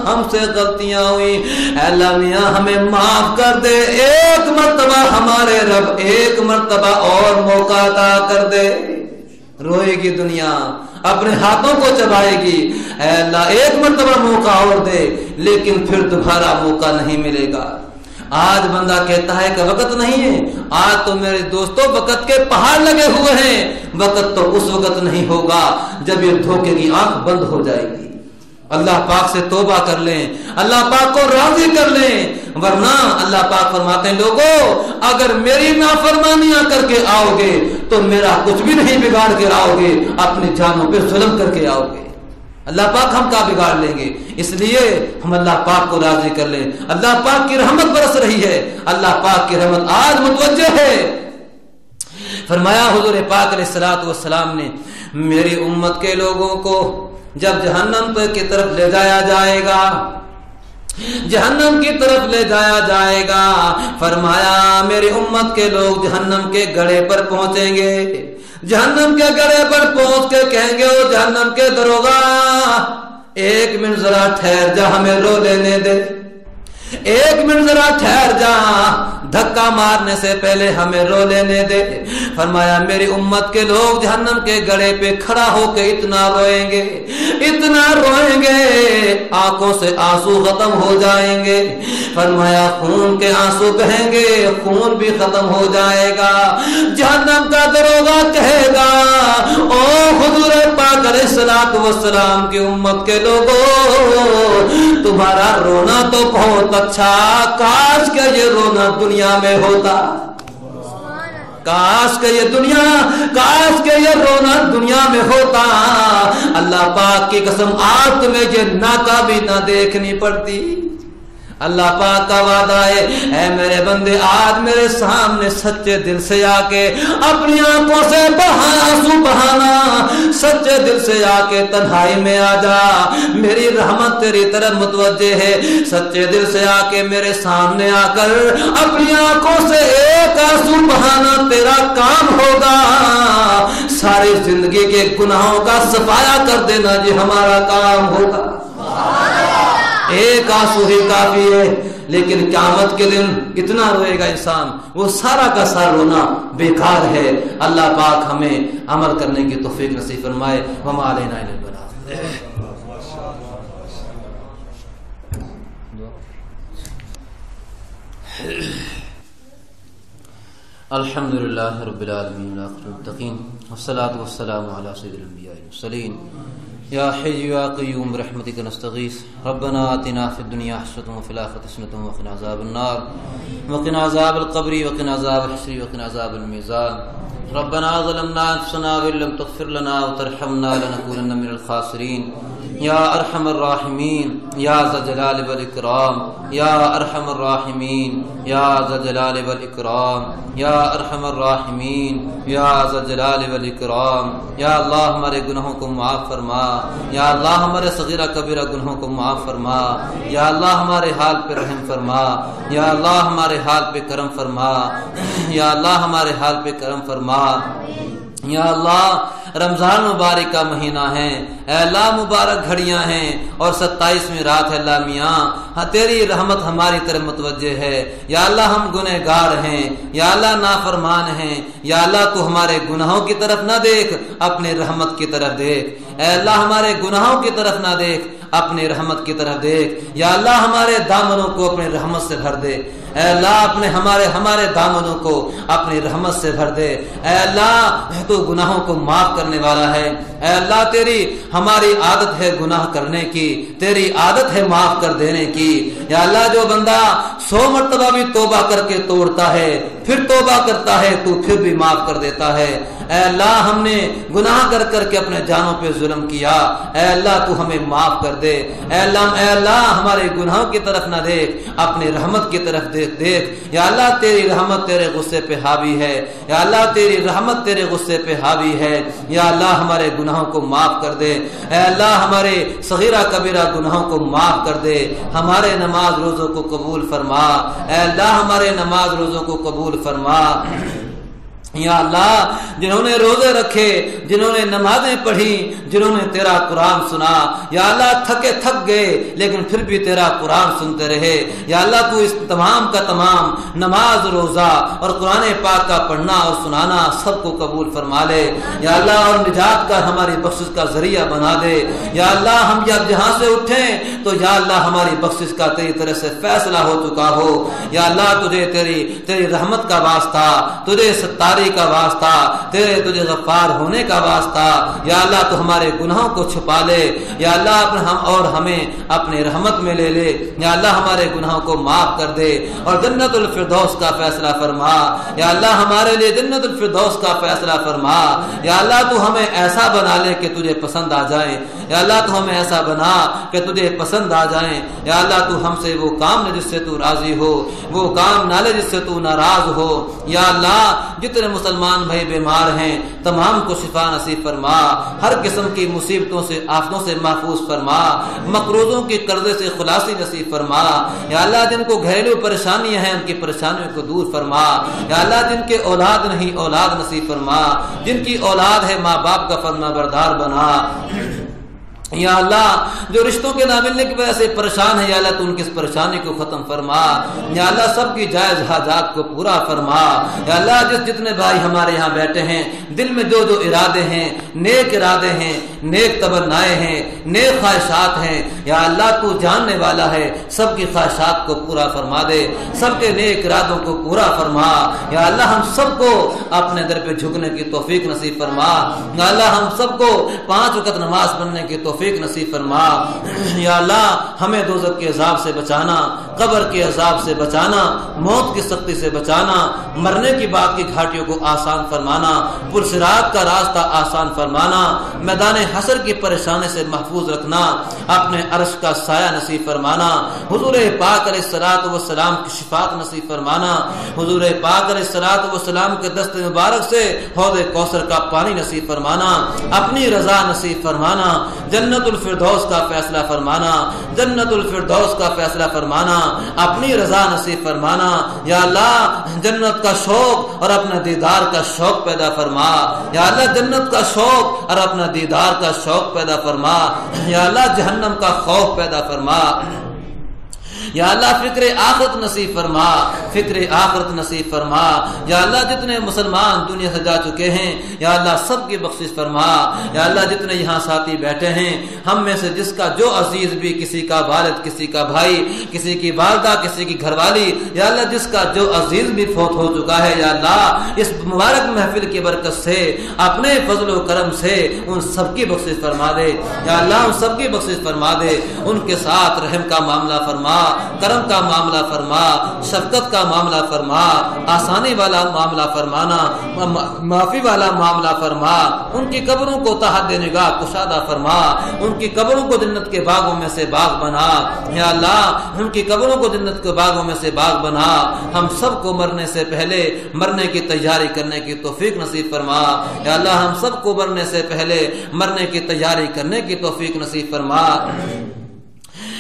ہم سے غلطیاں ہوئی، اے اللہ میاں ہمیں معاف کر دے۔ ایک مرتبہ ہمارے رب ایک مرتبہ اور موقع عطا کر دے۔ روئے گی دنیا، اپنے ہاتھوں کو چبائے گی، اے اللہ ایک مرتبہ موقع اور دے، لیکن پھر دوبارہ موقع نہیں ملے گا۔ آج بندہ کہتا ہے کہ وقت نہیں ہے، آج تو میرے دوستوں وقت کے پہاڑ لگے ہوئے ہیں۔ وقت تو اس وقت نہیں ہوگا جب یہ دھوکے کی آنکھ بند ہو جائے گی۔ اللہ پاک سے توبہ کر لیں، اللہ پاک کو راضی کر لیں، ورنہ اللہ پاک فرماتے ہیں لوگوں اگر میری نافرمانیاں کر کے آؤ گے تو میرا کچھ بھی نہیں بگاڑ کے آؤ گے، اپنی جانوں پہ ظلم کر کے آؤ گے۔ اللہ پاک ہم کا بگاڑ لیں گے، اس لیے ہم اللہ پاک کو راضی کر لیں۔ اللہ پاک کی رحمت برس رہی ہے، اللہ پاک کی رحمت آج متوجہ ہے۔ فرمایا حضور پاک علیہ الصلوۃ والسلام نے میری امت کے لوگوں کو جب جہنم کی طرف لے جایا جائے گا، جہنم کی طرف لے جایا جائے گا، فرمایا میری امت کے لوگ جہنم کے گڑھے پر پہنچیں گے، جہنم کے گڑھے پر پہنچ کے کہیں گے او جہنم کے دروغا ایک منٹ ذرا ٹھہر جا، ہمیں رو لینے دے، ایک منٹ ذرا ٹھہر جا، دھکا مارنے سے پہلے ہمیں رو لینے دے۔ فرمایا میری امت کے لوگ جہنم کے گڑھے پہ کھڑا ہو کے اتنا روئیں گے، اتنا روئیں گے، آنکھوں سے آنسو ختم ہو جائیں گے۔ فرمایا خون کے آنسو بہیں گے، خون بھی ختم ہو جائے گا۔ جہنم کا دروغہ کہے گا او حضور پاک علیہ الصلوۃ والسلام کی امت کے لوگوں تمہارا رونا تو بہت اچھا، کاش کہ یہ رونا دنیا میں ہوتا، کاش کہ یہ رونا دنیا میں ہوتا۔ اللہ پاک کی قسم آج تمہیں یہ ناکامی نہ دیکھنی پڑتی۔ اللہ پاک کا وعدہ ہے اے میرے بندے آج میرے سامنے سچے دل سے آ کے اپنی آنکھوں سے آنسو بہانا، سچے دل سے آ کے تنہائی میں آ جا، میری رحمت تیری طرف متوجہ ہے، سچے دل سے آ کے میرے سامنے آ کر اپنی آنکھوں سے ایک آنسو بہانا تیرا کام ہوگا، ساری زندگی کے گناہوں کا صفایا کر دینا یہ ہمارا کام ہوگا۔ ایک آنسو ہی کافی ہے، لیکن قیامت کے دن کتنا روئے گا انسان، وہ سارا کا سارا رونا بیکار ہے۔ اللہ پاک ہمیں عمل کرنے کی توفیق نصیب فرمائے۔ وما علینا الا البلاغ۔ الحمدللہ رب العالمین والعاقبۃ للمتقین والصلاۃ والسلام علی سید الانبیاء والمرسلین یا حی یا قیوم برحمتک نستغیث ربنا آتنا فی الدنیا حسنۃ وفی الآخرۃ حسنۃ وقنا عذاب النار وقنا عذاب القبر وقنا عذاب الحشر وقنا عذاب المیزان ربنا ظلمنا انفسنا وان لم تغفر لنا وترحمنا لنكونن من الخاسرین یا ارحم الراحمین یا ذا الجلال والاکرام یا ارحم الراحمین یا ذا الجلال والاکرام یا ارحم الراحمین یا ذا الجلال والاکرام۔ یا اللہ ہمارے گناہوں کو معاف فرما، یا اللہ ہمارے صغیرہ کبیرہ گناہوں کو معاف فرما، یا اللہ ہمارے حال پہ رحم فرما، یا اللہ ہمارے حال پہ کرم فرما، یا اللہ ہمارے حال پہ کرم فرما۔ یا اللہ رمضان مبارک کا مہینہ ہے، اے اللہ مبارک گھڑیاں ہیں اور 27ویں رات ہے اللہ میاں، ہاں تیری رحمت ہماری طرف متوجہ ہے۔ یا اللہ ہم گنہگار ہیں، یا اللہ نافرمان ہیں، یا اللہ تو ہمارے گناہوں کی طرف نہ دیکھ، اپنے رحمت کی طرف دیکھ۔ اے اللہ ہمارے گناہوں کی طرف نہ دیکھ، اپنی رحمت کی طرف دیکھ۔ یا اللہ ہمارے دامنوں کو اپنی رحمت سے بھر دے، اے اللہ اپنے ہمارے دامنوں کو اپنی رحمت سے بھر دے۔ اے اللہ تو گناہوں کو معاف کرنے والا ہے، اے اللہ تیری ہماری عادت ہے گناہ کرنے کی، تیری عادت ہے معاف کر دینے کی۔ یا اللہ جو بندہ 100 مرتبہ بھی توبہ کر کے توڑتا ہے پھر توبہ کرتا ہے تو پھر بھی معاف کر دیتا ہے۔ اے اللہ ہم نے گناہ کر کر کے اپنے جانوں پہ ظلم کیا، اے اللہ تو ہمیں معاف کر دے۔ اے اللہ ہمارے گناہوں کی طرف نہ دیکھ، اپنی رحمت کی طرف دیکھ۔ یا اللہ تیری رحمت تیرے غصے پہ حاوی ہے، یا اللہ تیری رحمت تیرے غصے پہ حاوی ہے۔ یا اللہ ہمارے گناہوں کو معاف کر دے، اے اللہ ہمارے صغیرہ کبیرہ گناہوں کو معاف کر دے، ہمارے نماز روزوں کو قبول فرما، اے اللہ ہمارے نماز روزوں کو قبول فرما۔ یا اللہ جنہوں نے روزے رکھے، جنہوں نے نمازیں پڑھی، جنہوں نے تیرا قرآن سنا، یا اللہ تھک گئے لیکن پھر بھی تیرا قرآن سنتے رہے۔ یا اللہ تو اس تمام کا تمام نماز روزہ اور قرآن پاک کا پڑھنا اور سنانا سب کو قبول فرما لے۔ یا اللہ اور نجات کا ہماری بخشش کا ذریعہ بنا دے۔ یا اللہ ہم جب جہاں سے اٹھیں تو یا اللہ ہماری بخشش کا تیری طرف سے فیصلہ ہو چکا ہو۔ یا اللہ تجھے تیری رحمت کا واسطہ، تجھے ستارے غفاری کا واسطہ، تیرے تجھے غفار ہونے کا واسطہ، یا اللہ تو ہمارے گناہوں کو چھپا لے، یا اللہ ہمیں اپنے رحمت میں لے لے، یا اللہ ہمارے گناہوں کو معاف کر دے اور جنت الفردوس کا فیصلہ فرما، یا اللہ ہمارے لیے جنت الفردوس کا فیصلہ فرما، یا اللہ تو ہمیں ایسا بنا لے کہ تجھے پسند آ جائیں، یا اللہ تو ہمیں ایسا بنا کہ تجھے پسند آ جائیں، یا اللہ تو ہم سے وہ کام لے جس سے تو راضی ہو، وہ کام نہ لے جس سے تو ناراض ہو، یا اللہ جتنے مسلمان بھائی بیمار ہیں تمام کو شفا نصیب فرما، ہر قسم کی مصیبتوں سے آفتوں سے محفوظ فرما، مقروضوں کے قرضے سے خلاصی نصیب فرما، یا اللہ جن کو گھریلو پریشانیاں ہیں ان کی پریشانیوں کو دور فرما، یا اللہ جن کے اولاد نہیں اولاد نصیب فرما، جن کی اولاد ہے ماں باپ کا فرما بردار بنا، یا اللہ جو رشتوں کے نہ ملنے کی وجہ سے پریشان ہے یا اللہ تو ان کی اس پریشانی کو ختم فرما، یا اللہ سب کی جائز حاجات کو پورا فرما، یا اللہ جتنے بھائی ہمارے یہاں بیٹھے ہیں دل میں جو ارادے ہیں نیک ارادے ہیں نیک تمنائیں ہیں نیک خواہشات ہیں، یا اللہ تو جاننے والا ہے، سب کی خواہشات کو پورا فرما دے، سب کے نیک ارادوں کو پورا فرما، یا اللہ ہم سب کو اپنے در پہ جھکنے کی توفیق نصیب فرما، یا اللہ ہم سب کو 5 وقت نماز پڑھنے کی توفیق نصیب فرما، یا اللہ ہمیں دوزخ کے عذاب سے بچانا، قبر کے عذاب سے بچانا، موت کی سختی سے بچانا، مرنے کی بات کی گھاٹیوں کو آسان فرمانا، پرصراط کا راستہ آسان فرمانا، میدان حشر کی پریشانی سے محفوظ رکھنا، اپنے عرش کا سایہ نصیب فرمانا، حضور پاک علیہ الصلوۃ والسلام کی شفاعت نصیب فرمانا، حضور پاک علیہ الصلوۃ والسلام کے دست مبارک سے حوض کوثر کا پانی نصیب فرمانا، اپنی رضا نصیب فرمانا، جنت الفردوس کا فیصلہ فرمانا، جنت الفردوس کا فیصلہ فرمانا، اپنی رضا نصیب فرمانا، یا اللہ جنت کا شوق اور اپنا دیدار کا شوق پیدا فرما، یا اللہ جنت کا شوق اور اپنا دیدار کا شوق پیدا فرما، یا اللہ جہنم کا خوف پیدا فرما، یا اللہ فکر آخرت نصیب فرما، فکر آخرت نصیب فرما، یا اللہ جتنے مسلمان دنیا سے جا چکے ہیں یا اللہ سب کی بخشش فرما، یا اللہ جتنے یہاں ساتھی بیٹھے ہیں ہم میں سے جس کا جو عزیز بھی، کسی کا والد، کسی کا بھائی، کسی کی والدہ، کسی کی گھر والی، یا اللہ جس کا جو عزیز بھی فوت ہو چکا ہے، یا اللہ اس مبارک محفل کی برکت سے اپنے فضل و کرم سے ان سب کی بخشش فرما دے، یا اللہ ان سب کی بخشش فرما دے، ان کے ساتھ رحم کا معاملہ فرما، کرم کا معاملہ فرما، شفقت کا معاملہ فرما، آسانی والا معاملہ فرمانا، معافی والا معاملہ فرما، ان کی قبروں کو تحت نگاہ کشادہ فرما، ان کی قبروں کو جنت کے باغوں میں سے باغ بنا، یا اللہ ان کی قبروں کو جنت کے باغوں میں سے باغ بنا، ہم سب کو مرنے سے پہلے مرنے کی تیاری کرنے کی توفیق نصیب فرما، یا اللہ ہم سب کو مرنے سے پہلے مرنے کی تیاری کرنے کی توفیق نصیب فرما،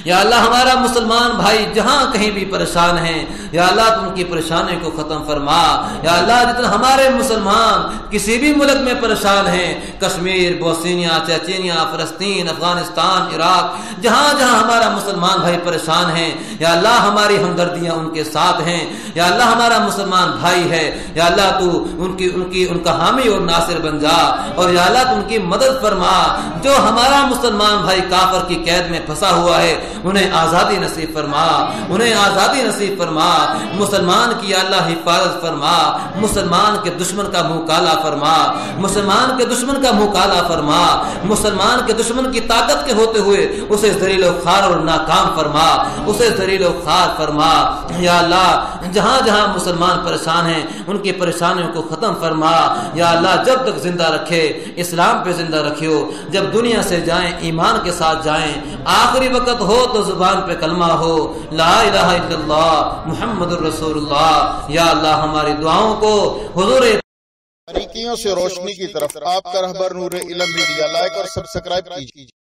یا اللہ ہمارا مسلمان بھائی جہاں کہیں بھی پریشان ہیں یا اللہ تو ان کی پریشانی کو ختم فرما، یا اللہ جتنا ہمارے مسلمان کسی بھی ملک میں پریشان ہیں، کشمیر، بوسنیا، چیچینیا، فلسطین، افغانستان، عراق، جہاں جہاں ہمارا مسلمان بھائی پریشان ہیں یا اللہ ہماری ہمدردیاں ان کے ساتھ ہیں، یا اللہ ہمارا مسلمان بھائی ہے، یا اللہ تو ان کا حامی اور ناصر بن جا، اور یا اللہ تو ان کی مدد فرما، جو ہمارا مسلمان بھائی کافر کی قید میں پھنسا ہوا ہے انہیں آزادی نصیب فرما، انہیں آزادی نصیب فرما، مسلمان کی اللہ حفاظت فرما، مسلمان کے دشمن کا منہ کالا فرما، مسلمان کے دشمن کا منہ کالا فرما، مسلمان کے دشمن کی طاقت کے ہوتے ہوئے اسے ذلیل و خوار اور ناکام فرما، اسے ذلیل و خوار فرما، یا اللہ جہاں جہاں مسلمان پریشان ہیں ان کی پریشانیوں کو ختم فرما، یا اللہ جب تک زندہ رکھے اسلام پہ زندہ رکھیو، جب دنیا سے جائیں ایمان کے ساتھ جائیں، آخری وقت ہو تو زبان پہ کلمہ ہو لا الہ الا اللہ محمد الرسول اللہ، یا اللہ ہماری دعاؤں کو حضور باریکیوں سے روشنی کی طرف آپ کا رہبر نور علم میڈیا لائک اور سبسکرائب کیجیے۔